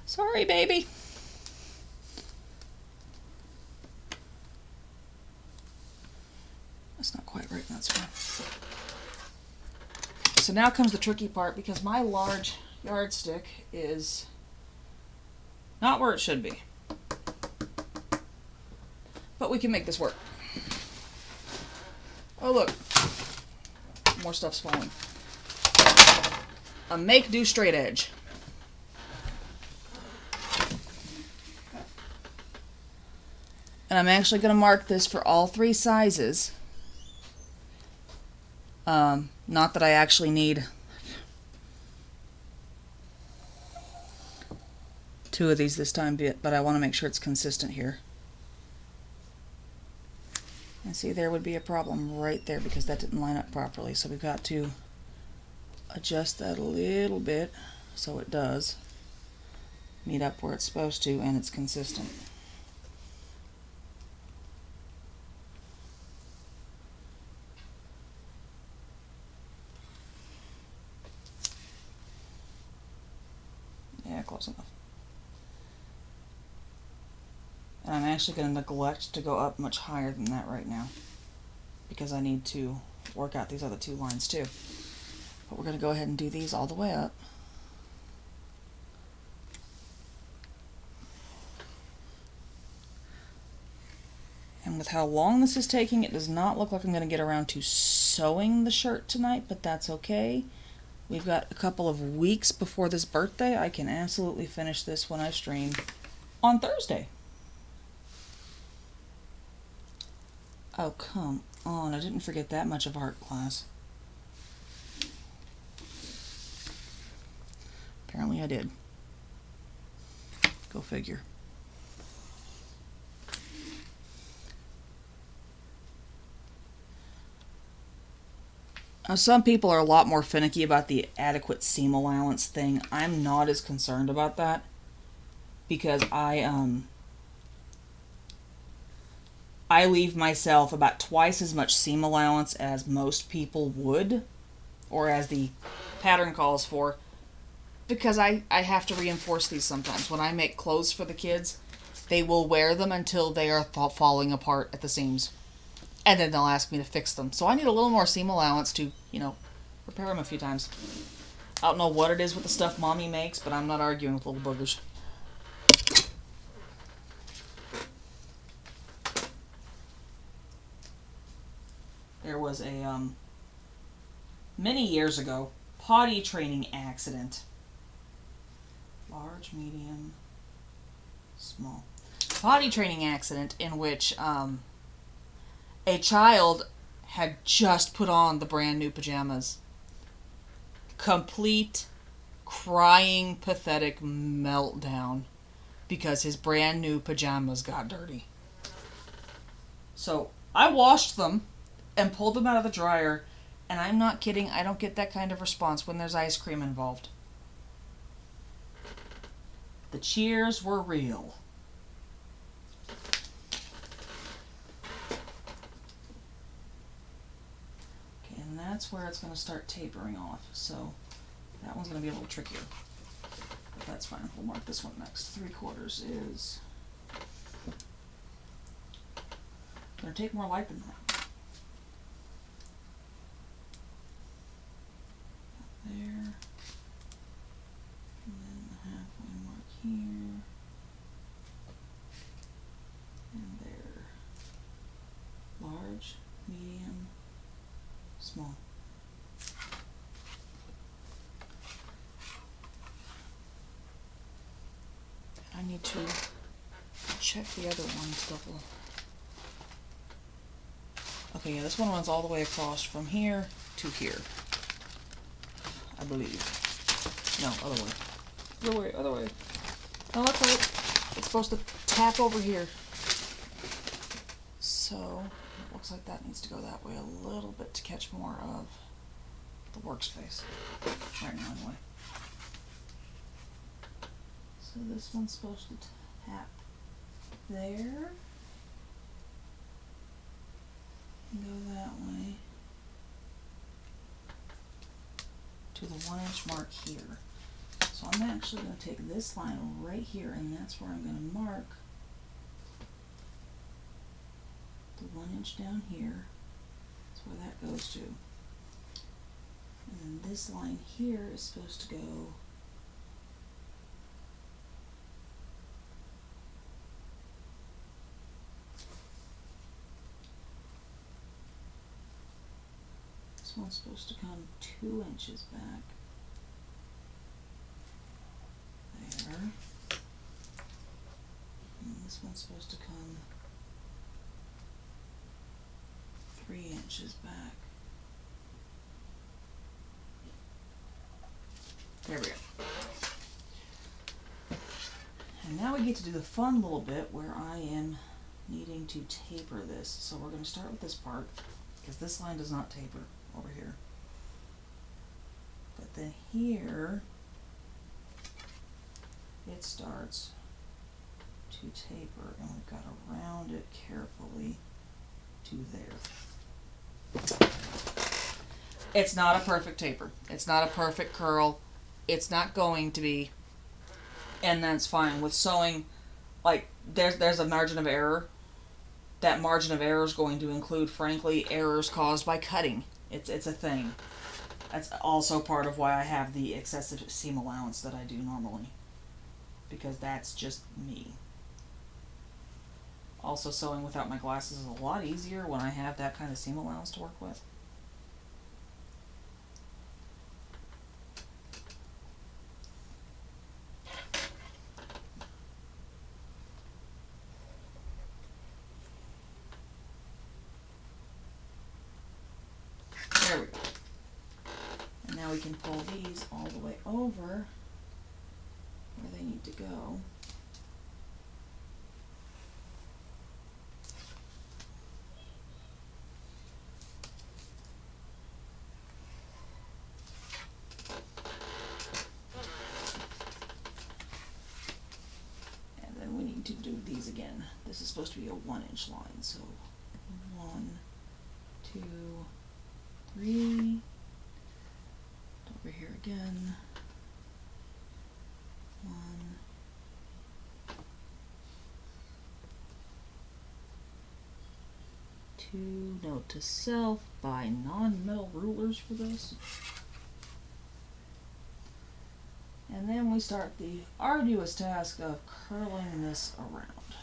Sorry, baby. That's not quite right. That's fine. So now comes the tricky part because my large yardstick is not where it should be. But we can make this work. Oh, look. More stuff's falling. A make do straight edge. And I'm actually going to mark this for all 3 sizes. Not that I actually need 2 of these this time, but I want to make sure it's consistent here. And see, there would be a problem right there because that didn't line up properly. So we've got to adjust that a little bit so it does meet up where it's supposed to and it's consistent. Yeah, close enough. And I'm actually going to neglect to go up much higher than that right now because I need to work out these other 2 lines too. But we're going to go ahead and do these all the way up. And with how long this is taking, it does not look like I'm going to get around to sewing the shirt tonight, but that's okay. We've got a couple of weeks before this birthday. I can absolutely finish this when I stream on Thursday. Oh, come on. I didn't forget that much of art class. Apparently I did. Go figure. Now, some people are a lot more finicky about the adequate seam allowance thing. I'm not as concerned about that because I leave myself about twice as much seam allowance as most people would, or as the pattern calls for, because I have to reinforce these sometimes. When I make clothes for the kids, they will wear them until they are falling apart at the seams. And then they'll ask me to fix them. So I need a little more seam allowance to, you know, repair them a few times. I don't know what it is with the stuff Mommy makes, but I'm not arguing with little boogers. There was a, many years ago, potty training accident. Large, medium, small. Potty training accident in which, a child had just put on the brand new pajamas. Complete, crying, pathetic meltdown because his brand new pajamas got dirty. So I washed them and pulled them out of the dryer, and I'm not kidding, I don't get that kind of response when there's ice cream involved. The cheers were real. And that's where it's going to start tapering off. So that one's going to be a little trickier. But that's fine. We'll mark this one next. 3/4 is going to take more light than that. There. And then the halfway mark here. And there. Large, medium, small. I need to check the other ones double. Okay, yeah, this one runs all the way across from here to here. I believe. No, other way. Other way, other way. No, that's right. It's supposed to tap over here. So, it looks like that needs to go that way a little bit to catch more of the workspace. Right now, anyway. So this one's supposed to tap there. And go that way. To the 1 inch mark here. So I'm actually going to take this line right here, and that's where I'm going to mark the 1 inch down here. That's where that goes to. And then this line here is supposed to go this one's supposed to come 2 inches back. There. And this one's supposed to come 3 inches back. There we go. And now we get to do the fun little bit where I am needing to taper this. So we're going to start with this part, because this line does not taper over here. But then here, it starts to taper, and we've got to round it carefully to there. It's not a perfect taper. It's not a perfect curl. It's not going to be, and that's fine. With sewing, like, there's a margin of error. That margin of error is going to include, frankly, errors caused by cutting. It's a thing. That's also part of why I have the excessive seam allowance that I do normally, because that's just me. Also, sewing without my glasses is a lot easier when I have that kind of seam allowance to work with. There we go. And now we can pull these all the way over where they need to go. And then we need to do these again. This is supposed to be a 1 inch line, so 1, 2, 3, over here again, 1, 2, note to self, buy non-metal rulers for this. And then we start the arduous task of curling this around,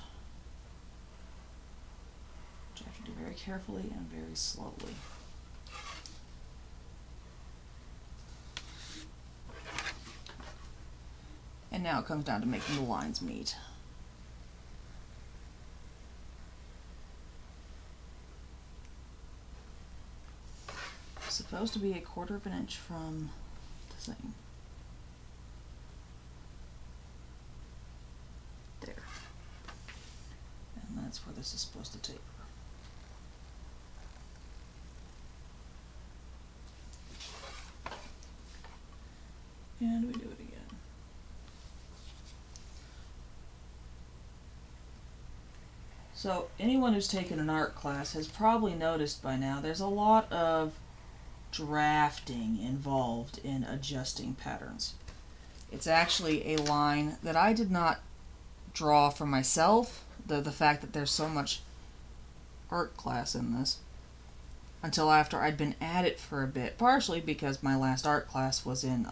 which I have to do very carefully and very slowly. And now it comes down to making the lines meet. It's supposed to be 1/4 of an inch from the thing. There. And that's where this is supposed to taper. And we do it again. So anyone who's taken an art class has probably noticed by now there's a lot of drafting involved in adjusting patterns. It's actually a line that I did not draw for myself, the fact that there's so much art class in this, until after I'd been at it for a bit, partially because my last art class was in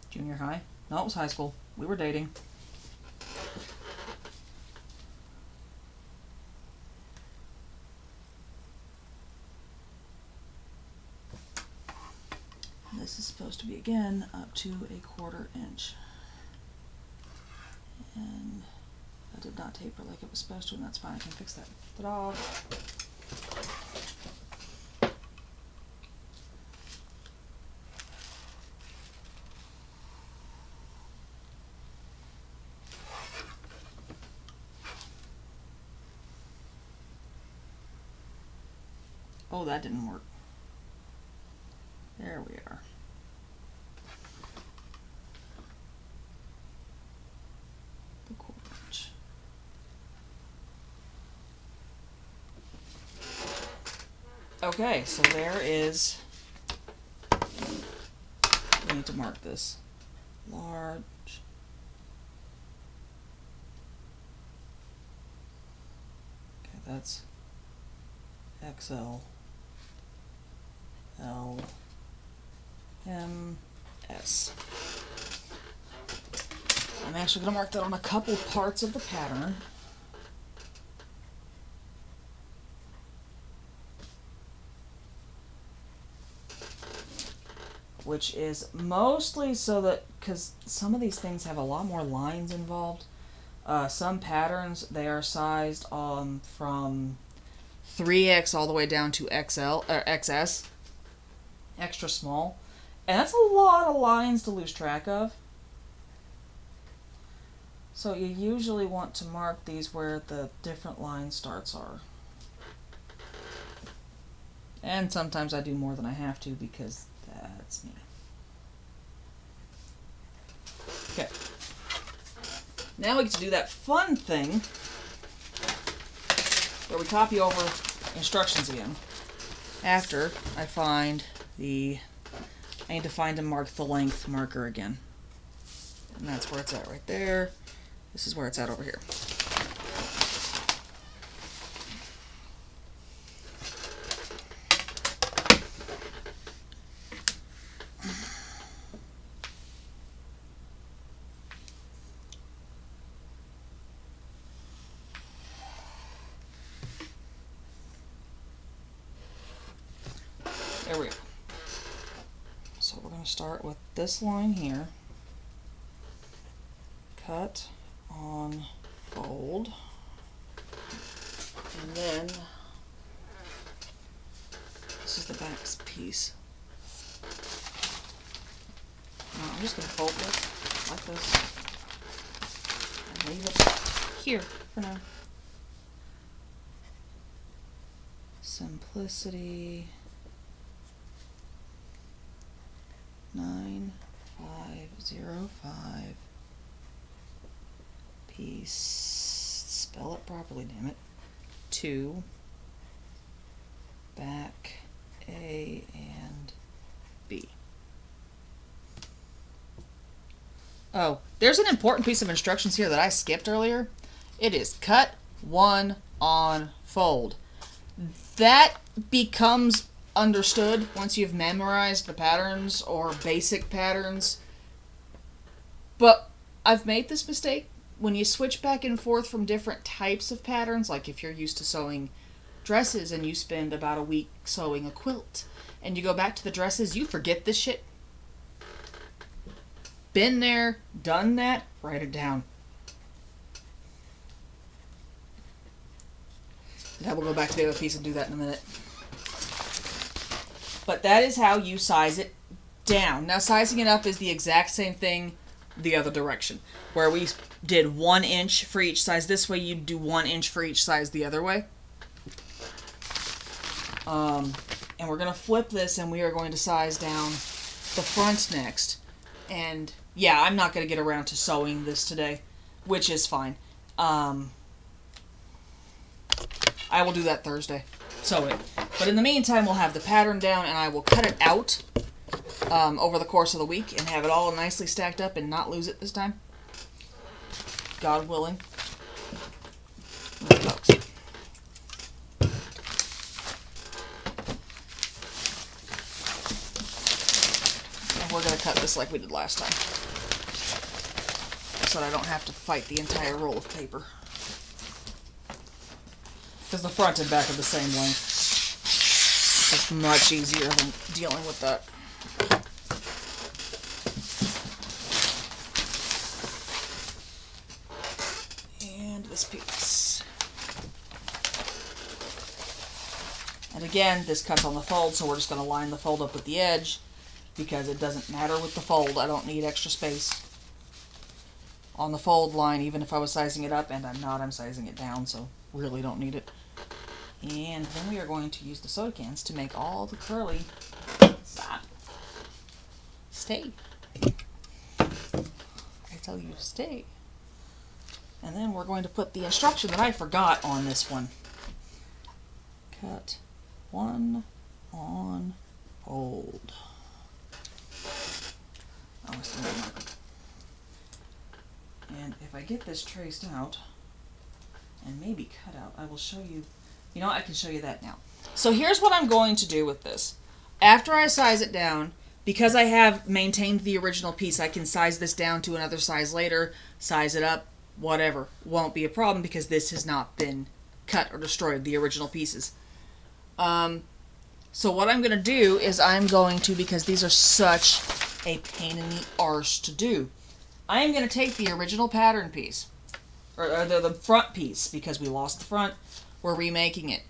junior high. No, it was high school. We were dating. This is supposed to be, again, up to 1/4 inch. And I did not taper like it was supposed to, and that's fine. I can fix that. Ta-da! Oh, that didn't work. There we are. The quarter inch. Okay, so there is. We need to mark this. Large. Okay, that's XL. L. M. S. I'm actually going to mark that on a couple parts of the pattern. Which is mostly so that, because some of these things have a lot more lines involved. Some patterns, they are sized from 3X all the way down to XL or XS. Extra small. And that's a lot of lines to lose track of. So you usually want to mark these where the different line starts are. And sometimes I do more than I have to because that's me. Okay. Now we get to do that fun thing where we copy over instructions again. After I find I need to find and mark the length marker again. And that's where it's at right there. This is where it's at over here. There we go. So we're going to start with this line here. Cut on fold. And then this is the back piece. Now I'm just going to fold this like this and leave it here for now. Simplicity. 9505 piece, spell it properly, damn it, 2 back A and B. Oh, there's an important piece of instructions here that I skipped earlier. It is cut 1 on fold. That becomes understood once you've memorized the patterns or basic patterns. But I've made this mistake. When you switch back and forth from different types of patterns, like if you're used to sewing dresses and you spend about a week sewing a quilt, and you go back to the dresses, you forget this shit. Been there, done that, write it down. And I will go back to the other piece and do that in a minute. But that is how you size it down. Now, sizing it up is the exact same thing the other direction. Where we did 1 inch for each size this way, you'd do 1 inch for each size the other way. And we're going to flip this and we are going to size down the front next. And yeah, I'm not going to get around to sewing this today, which is fine. I will do that Thursday. Sew it. But in the meantime, we'll have the pattern down and I will cut it out over the course of the week and have it all nicely stacked up and not lose it this time. God willing. Folks. And we're going to cut this like we did last time, so that I don't have to fight the entire roll of paper. Because the front and back are the same length. It's much easier than dealing with that. And this piece. And again, this cuts on the fold, so we're just going to line the fold up with the edge because it doesn't matter with the fold. I don't need extra space on the fold line, even if I was sizing it up, and I'm not. I'm sizing it down, so really don't need it. And then we are going to use the soda cans to make all the curly stay. I tell you to stay. And then we're going to put the instruction that I forgot on this one. Cut one on fold. Oh, I still have a marker. And if I get this traced out and maybe cut out, I will show you. You know, I can show you that now. So here's what I'm going to do with this. After I size it down, because I have maintained the original piece, I can size this down to another size later, size it up, whatever. Won't be a problem because this has not been cut or destroyed, the original pieces. So what I'm going to do is I'm going to, because these are such a pain in the arse to do, I am going to take the original pattern piece, or the front piece, because we lost the front. We're remaking it.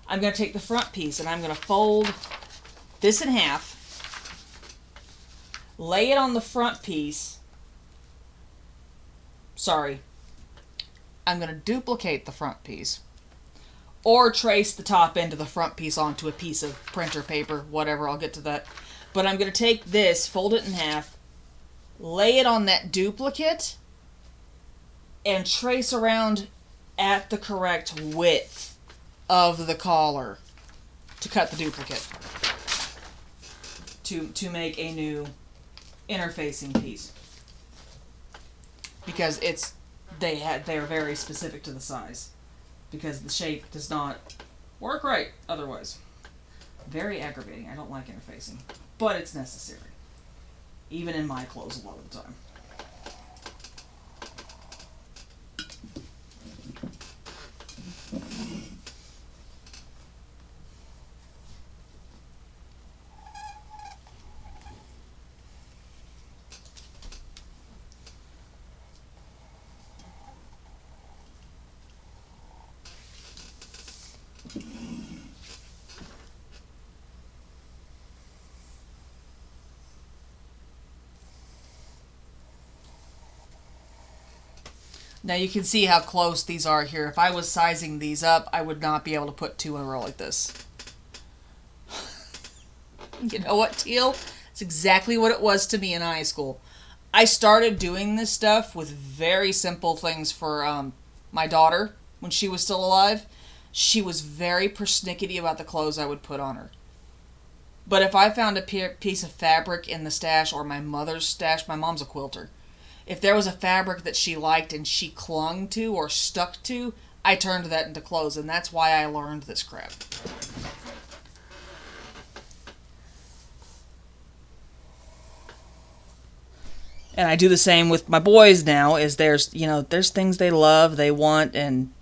I'm going to take the front piece and I'm going to fold this in half, lay it on the front piece. Sorry. I'm going to duplicate the front piece or trace the top end of the front piece onto a piece of printer paper, whatever. I'll get to that. But I'm going to take this, fold it in half, lay it on that duplicate, and trace around at the correct width of the collar to cut the duplicate to make a new interfacing piece, because they're very specific to the size, because the shape does not work right otherwise. Very aggravating. I don't like interfacing, but it's necessary, even in my clothes a lot of the time. Now you can see how close these are here. If I was sizing these up, I would not be able to put two in a row like this. You know what, Teal? It's exactly what it was to me in high school. I started doing this stuff with very simple things for my daughter when she was still alive. She was very persnickety about the clothes I would put on her. But if I found a piece of fabric in the stash, or my mother's stash, my mom's a quilter. If there was a fabric that she liked and she clung to or stuck to, I turned that into clothes, and that's why I learned this crap. And I do the same with my boys now, is there's things they love, they want, and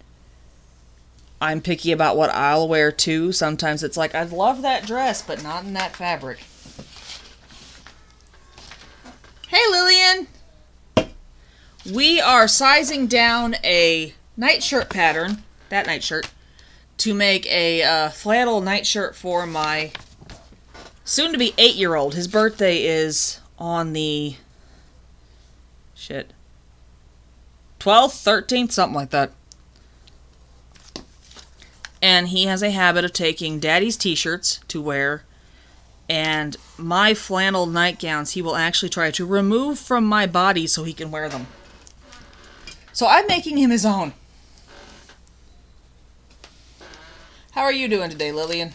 I'm picky about what I'll wear too. Sometimes it's like, I'd love that dress, but not in that fabric. Hey, Lillian! We are sizing down a nightshirt pattern, that nightshirt, to make a flannel nightshirt for my soon-to-be 8-year-old. His birthday is on the 12th, 13th, something like that. And he has a habit of taking Daddy's t-shirts to wear, and my flannel nightgowns he will actually try to remove from my body so he can wear them. So I'm making him his own. How are you doing today, Lillian?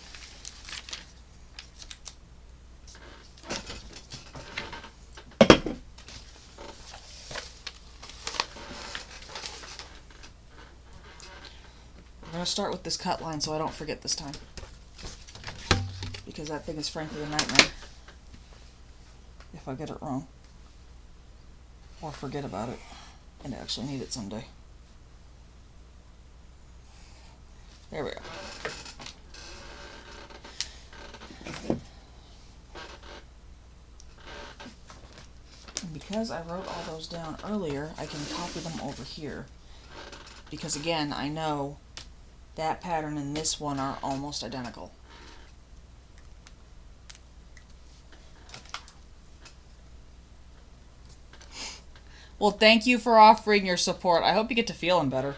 We're going to start with this cut line so I don't forget this time, because that thing is frankly a nightmare if I get it wrong or forget about it and actually need it someday. There we go. And because I wrote all those down earlier, I can copy them over here. Because again, I know that pattern and this one are almost identical. Well, thank you for offering your support. I hope you get to feeling better.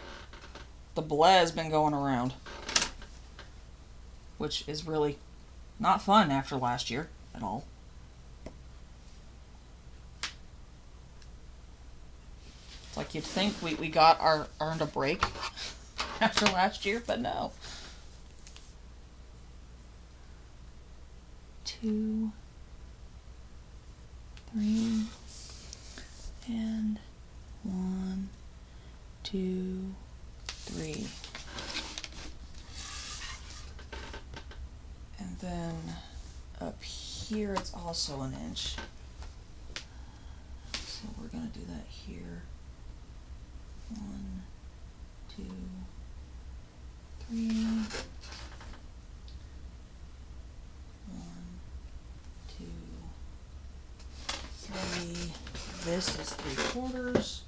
The bleh has been going around. Which is really not fun after last year at all. It's like you'd think we got earned a break after last year, but no. 2, 3, and 1, 2, 3. And then up here it's also an inch. So we're going to do that here. 1, 2, 3. 1, 2, 3. This is 3/4.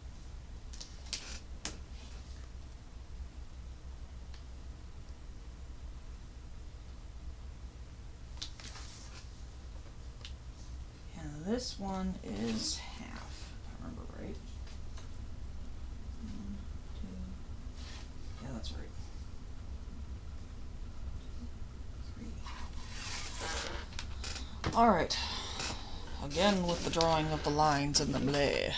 And this one is half, if I remember right. 1, 2. Yeah, that's right. 3. All right. Again with the drawing of the lines and the bleh.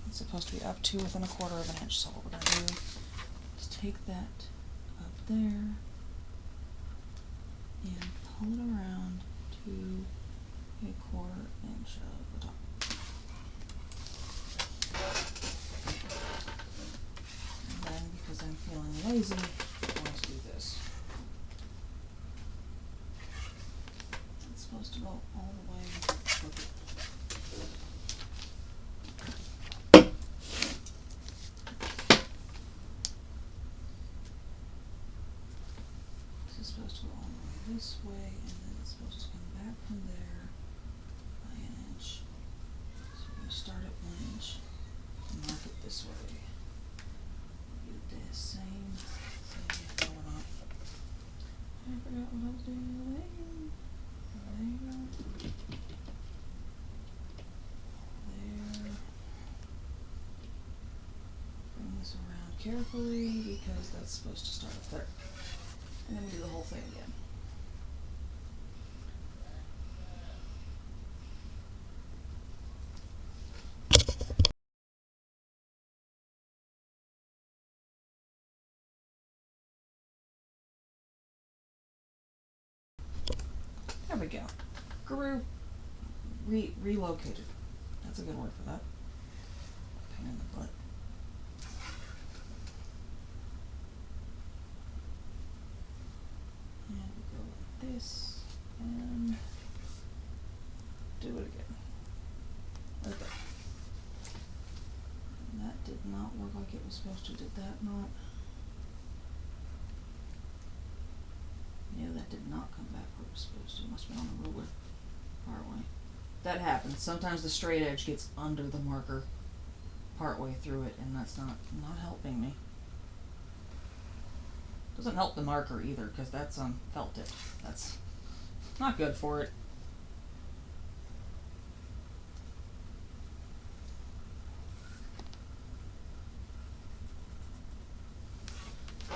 It's supposed to be up to within 1/4 of an inch. So what we're gonna do is take that up there and pull it around to 1/4 inch of the top. And then, because I'm feeling lazy, I'm going to do this. It's supposed to go all the way. This is supposed to go all the way this way, and then it's supposed to come back from there by an inch. So we're going to start at 1 inch and mark it this way. Do the same thing. No, we're not. I forgot what I was doing. There. Bring this around carefully because that's supposed to start up there. And then we do the whole thing again. There we go. Guru relocated. That's a good word for that. Pain in the butt. And we go like this and do it again. Right there. And that did not work like it was supposed to. Did that not? Yeah, that did not come back where it was supposed to. It must have been on the ruler partway. That happens. Sometimes the straight edge gets under the marker partway through it, and that's not helping me. Doesn't help the marker either, because that's felt tip. That's not good for it.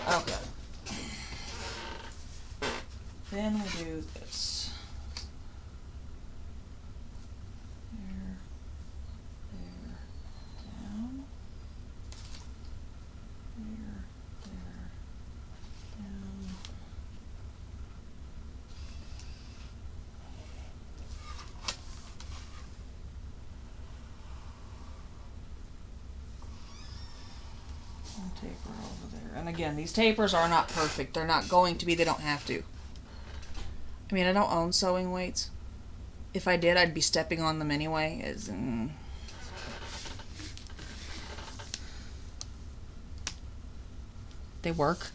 Okay. Then we do this. There, down. There, down. And taper over there. And again, these tapers are not perfect. They're not going to be. They don't have to. I mean, I don't own sewing weights. If I did, I'd be stepping on them anyway. They work.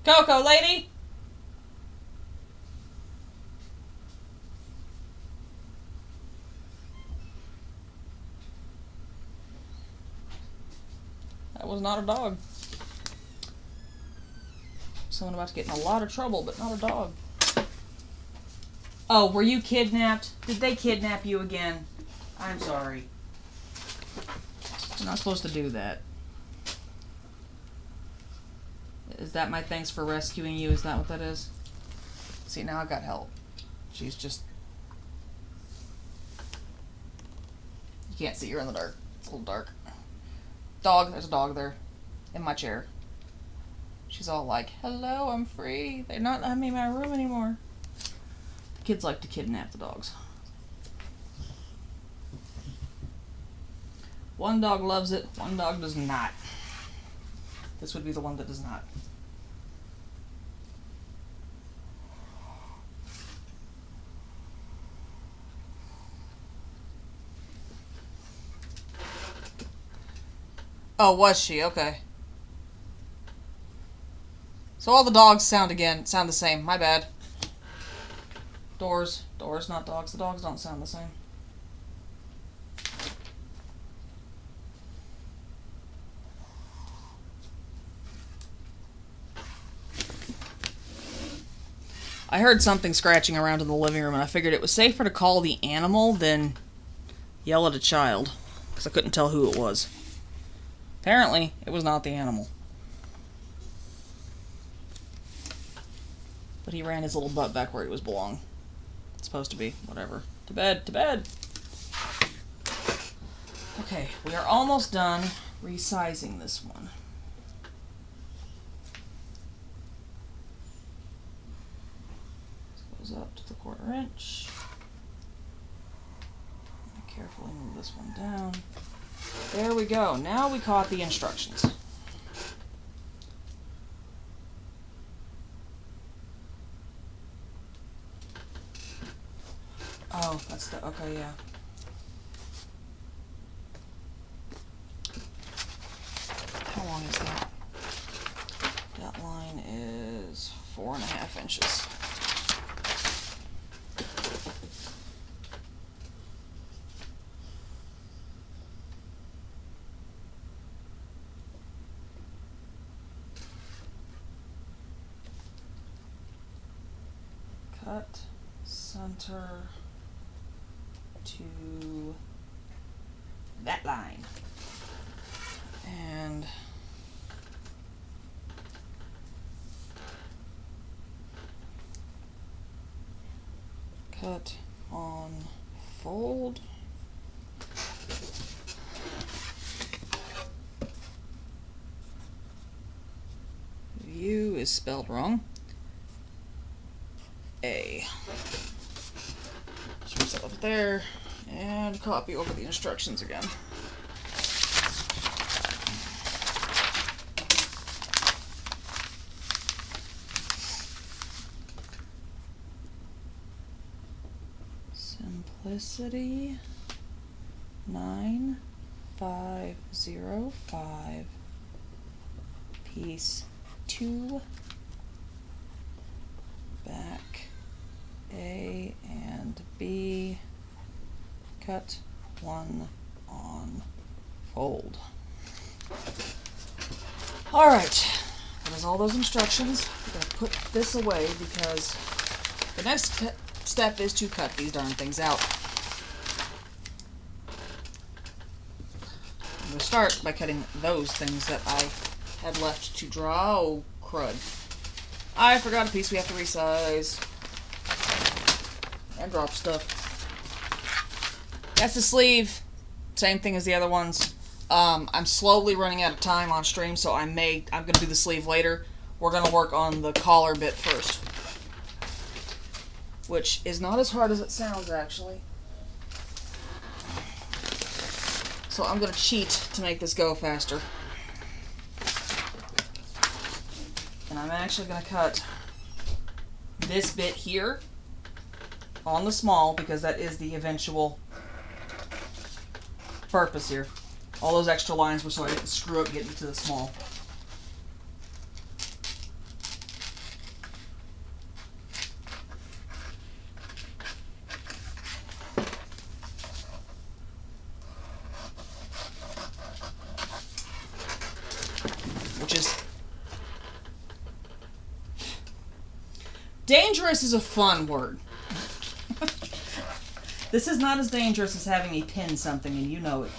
Coco, lady! That was not a dog. Someone about to get in a lot of trouble, but not a dog. Oh, were you kidnapped? Did they kidnap you again? I'm sorry. You're not supposed to do that. Is that my thanks for rescuing you? Is that what that is? See, now I got help. She's just... You can't see her in the dark. It's a little dark. Dog, there's a dog there. In my chair. She's all like, hello, I'm free. They're not letting me in my room anymore. The kids like to kidnap the dogs. One dog loves it, one dog does not. This would be the one that does not. Oh, was she? Okay. So all the dogs sound the same. My bad. Doors, not dogs. The dogs don't sound the same. I heard something scratching around in the living room, and I figured it was safer to call the animal than yell at a child, because I couldn't tell who it was. Apparently, it was not the animal. But he ran his little butt back where he was belong. It's supposed to be. Whatever. To bed, to bed! Okay, we are almost done resizing this one. This goes up to the 1/4 inch. Carefully move this one down. There we go. Now we caught the instructions. Oh, that's the, okay, yeah. How long is that? That line is 4.5 inches. Cut center to that line. And cut on fold. View is spelled wrong. A. Just that up there and copy over the instructions again. Simplicity 9505 piece 2 back A and B, cut 1 on fold. Alright, that is all those instructions. I'm going to put this away because the next step is to cut these darn things out. I'm going to start by cutting those things that I had left to draw. Oh, crud. I forgot a piece we have to resize. And drop stuff. That's the sleeve. Same thing as the other ones. I'm slowly running out of time on stream, so I'm going to do the sleeve later. We're going to work on the collar bit first. Which is not as hard as it sounds, actually. So I'm going to cheat to make this go faster. And I'm actually going to cut this bit here on the small, because that is the eventual purpose here. All those extra lines were so I didn't screw up getting to the small. Dangerous is a fun word. This is not as dangerous as having me pin something, and you know it.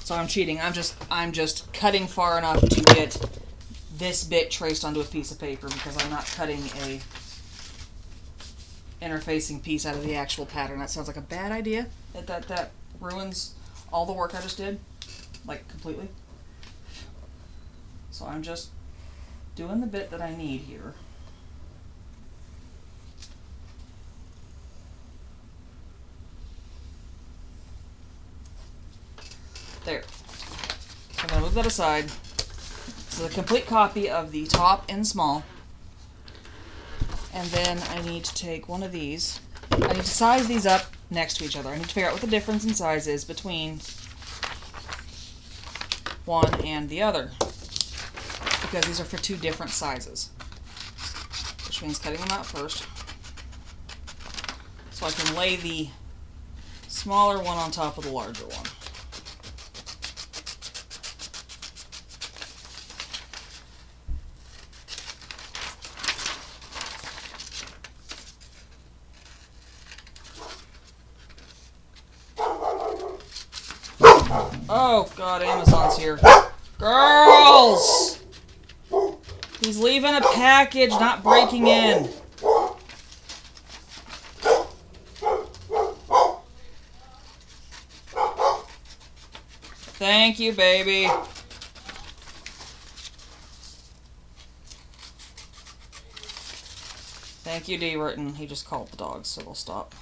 So I'm cheating. I'm just cutting far enough to get this bit traced onto a piece of paper because I'm not cutting a interfacing piece out of the actual pattern. That sounds like a bad idea. That ruins all the work I just did, like completely. So I'm just doing the bit that I need here. There. So I'm going to move that aside. This is a complete copy of the top and small. And then I need to take one of these. I need to size these up next to each other. I need to figure out what the difference in size is between one and the other. Because these are for two different sizes. Which means cutting them out first. So I can lay the smaller one on top of the larger one. Oh God, Amazon's here. Girls! He's leaving a package, not breaking in. Thank you, baby. Thank you, D. Ritten. He just called the dogs, so we'll stop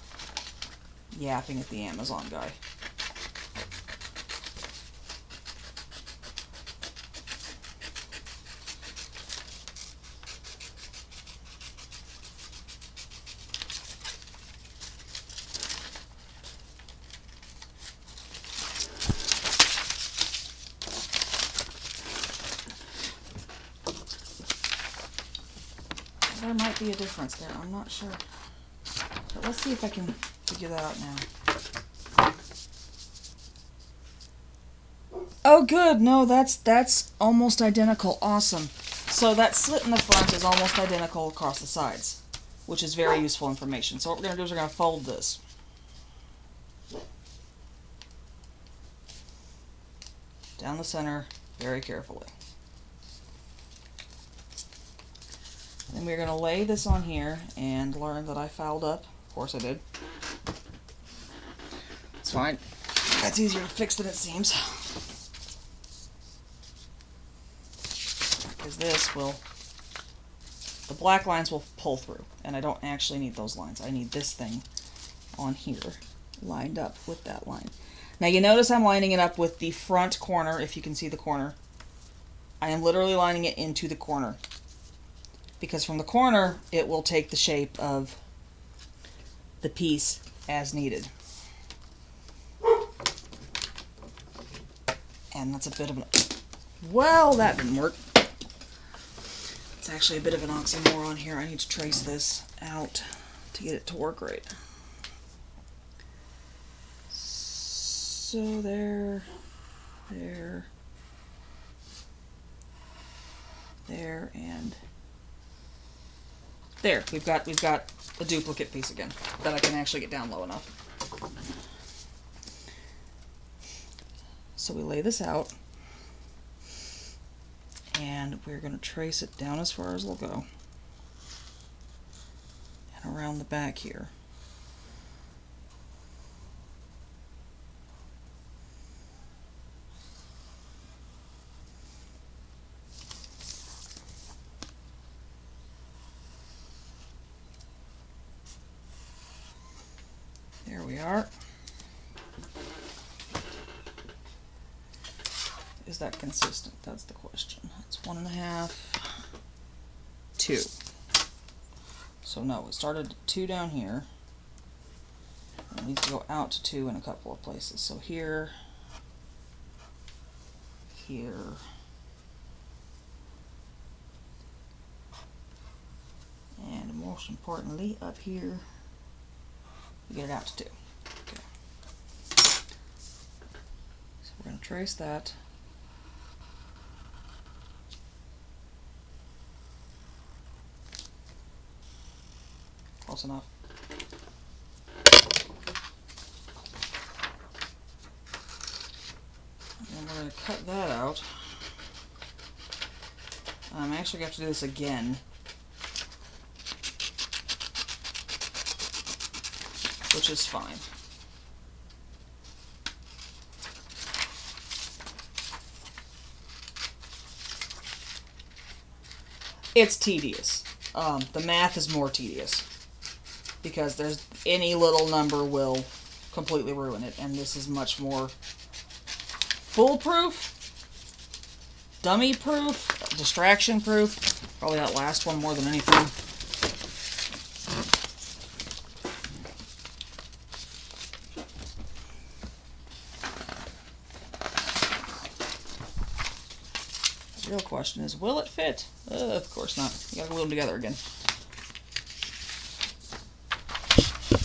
yapping at the Amazon guy. There might be a difference there. I'm not sure. But let's see if I can figure that out now. Oh, good. No, that's almost identical. Awesome. So that slit in the front is almost identical across the sides, which is very useful information. So what we're going to do is we're going to fold this. Down the center very carefully. Then we're going to lay this on here and learn that I fouled up. Of course I did. It's fine. That's easier to fix than it seems. Because this will, the black lines will pull through. And I don't actually need those lines. I need this thing on here lined up with that line. Now you notice I'm lining it up with the front corner, if you can see the corner. I am literally lining it into the corner. Because from the corner, it will take the shape of the piece as needed. And that's a bit of an... Well, that didn't work. It's actually a bit of an oxymoron here. I need to trace this out to get it to work right. So there, and there. We've got a duplicate piece again that I can actually get down low enough. So we lay this out, and we're going to trace it down as far as it'll go, and around the back here. There we are. Is that consistent? That's the question. It's 1.5, 2. So no, it started at 2 down here. It needs to go out to 2 in a couple of places. So here, here, and most importantly, up here. Get it out to 2. Okay. So We're going to trace that. Close enough. And we're going to cut that out. I'm actually going to have to do this again. Which is fine. It's tedious. The math is more tedious. Because there's any little number will completely ruin it. And this is much more foolproof, dummy proof, distraction proof. Probably that last one more than anything. The real question is, will it fit? Of course not. You gotta glue them together again.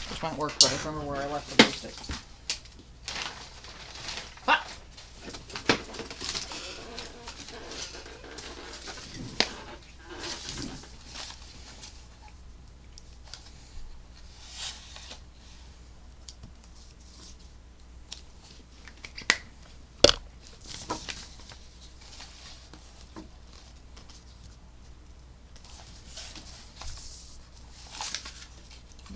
Which might work, but I remember where I left the glue stick. Ha!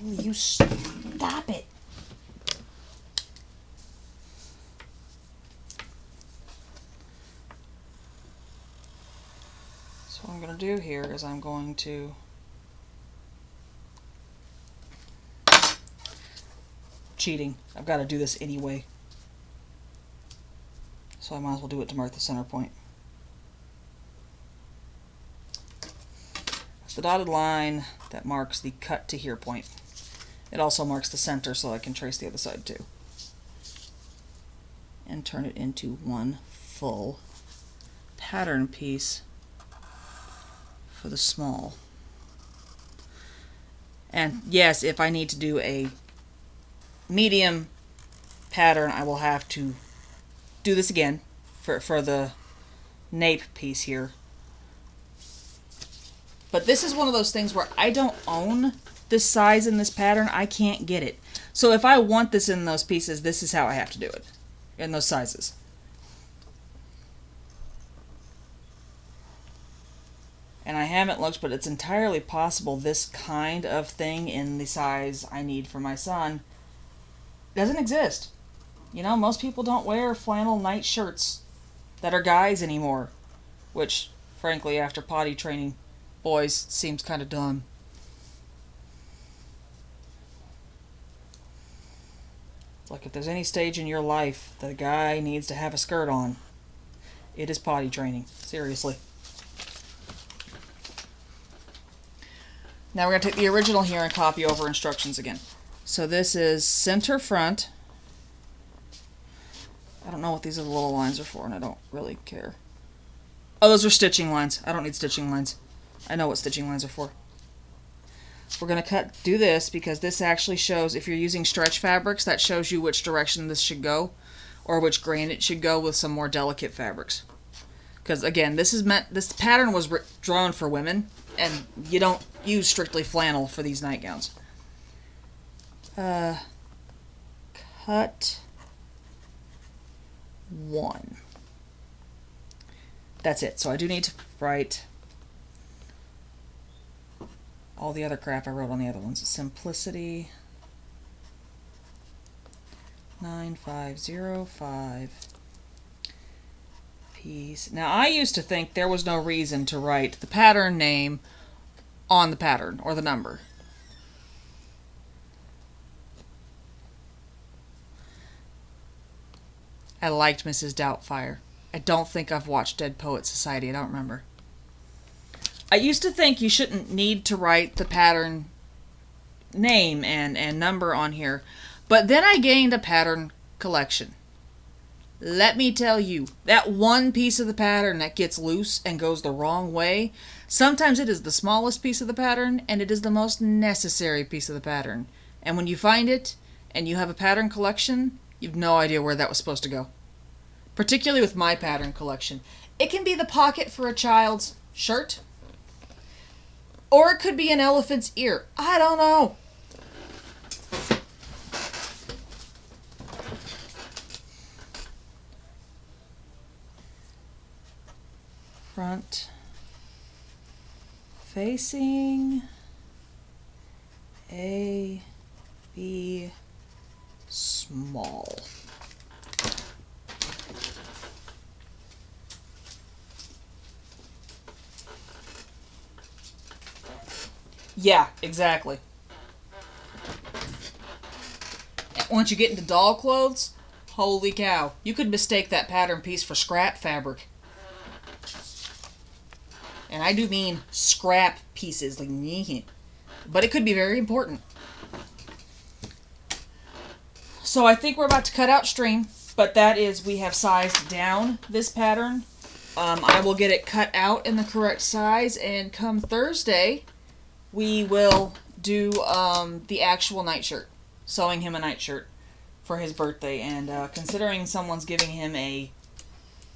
Will you stop it? So what I'm going to do here is I'm going to cheating. I've got to do this anyway. So I might as well do it to mark the center point. It's the dotted line that marks the cut to here point. It also marks the center so I can trace the other side too. And turn it into one full pattern piece for the small. And yes, if I need to do a medium pattern, I will have to do this again for the nape piece here. But this is one of those things where I don't own this size in this pattern. I can't get it. So if I want this in those pieces, this is how I have to do it. In those sizes. And I haven't looked, but it's entirely possible this kind of thing in the size I need for my son doesn't exist. You know, most people don't wear flannel night shirts that are guys anymore. Which, frankly, after potty training boys, seems kind of dumb. Like, if there's any stage in your life that a guy needs to have a skirt on, it is potty training. Seriously. Now we're going to take the original here and copy over instructions again. So this is center front. I don't know what these other little lines are for, and I don't really care. Oh, those are stitching lines. I don't need stitching lines. I know what stitching lines are for. We're going to do this because this actually shows, if you're using stretch fabrics, that shows you which direction this should go, or which grain it should go with some more delicate fabrics. Because again, this pattern was drawn for women, and you don't use strictly flannel for these nightgowns. Cut 1. That's it. So I do need to write all the other crap I wrote on the other ones. Simplicity 9505 piece. Now I used to think there was no reason to write the pattern name on the pattern or the number. I liked Mrs. Doubtfire. I don't think I've watched Dead Poets Society. I don't remember. I used to think you shouldn't need to write the pattern name and number on here. But then I gained a pattern collection. Let me tell you, that one piece of the pattern that gets loose and goes the wrong way, sometimes it is the smallest piece of the pattern, and it is the most necessary piece of the pattern. And when you find it, and you have a pattern collection, you've no idea where that was supposed to go. particularly with my pattern collection. It can be the pocket for a child's shirt, or it could be an elephant's ear. I don't know. Front facing A, B, small. Yeah, exactly. Once you get into doll clothes, holy cow, you could mistake that pattern piece for scrap fabric. And I do mean scrap pieces, like, but it could be very important. So I think we're about to cut out stream, but that is, we have sized down this pattern. I will get it cut out in the correct size, and come Thursday, we will do the actual nightshirt, sewing him a nightshirt for his birthday. And considering someone's giving him a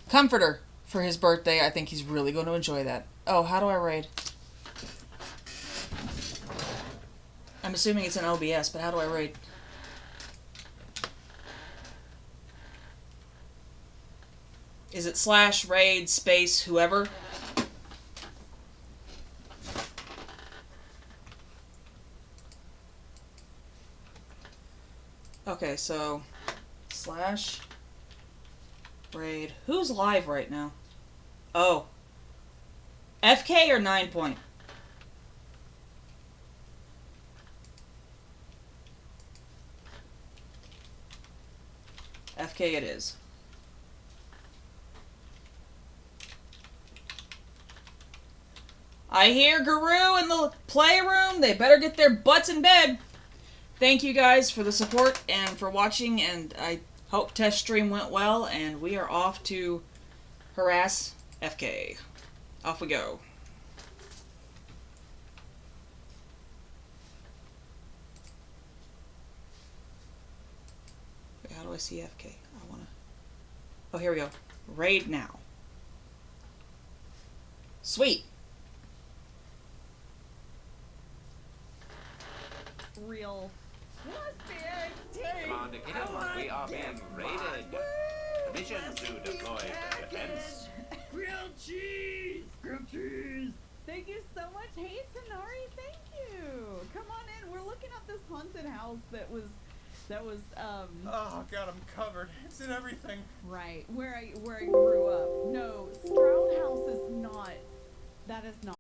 comforter for his birthday, I think he's really going to enjoy that. Oh, how do I raid? I'm assuming it's an OBS, but how do I raid? Is it /raid space whoever? Okay, so /raid. Who's live right now? Oh. FK or 9 Point? FK it is. I hear Guru in the playroom. They better get their butts in bed. Thank you guys for the support and for watching, and I hope test stream went well, and we are off to harass FK. Off we go. Wait, how do I see FK? I wanna... Oh, here we go. Raid now. Sweet. Real. Commander Kiddo, we are being raided. Permission to deploy the defense. Grilled cheese! Grilled cheese! Thank you so much. Hey, Tanari, thank you. Come on in. We're looking at this haunted house that was Oh god, I'm covered. It's in everything. right where I grew up. No, Stroud House is not. That is not.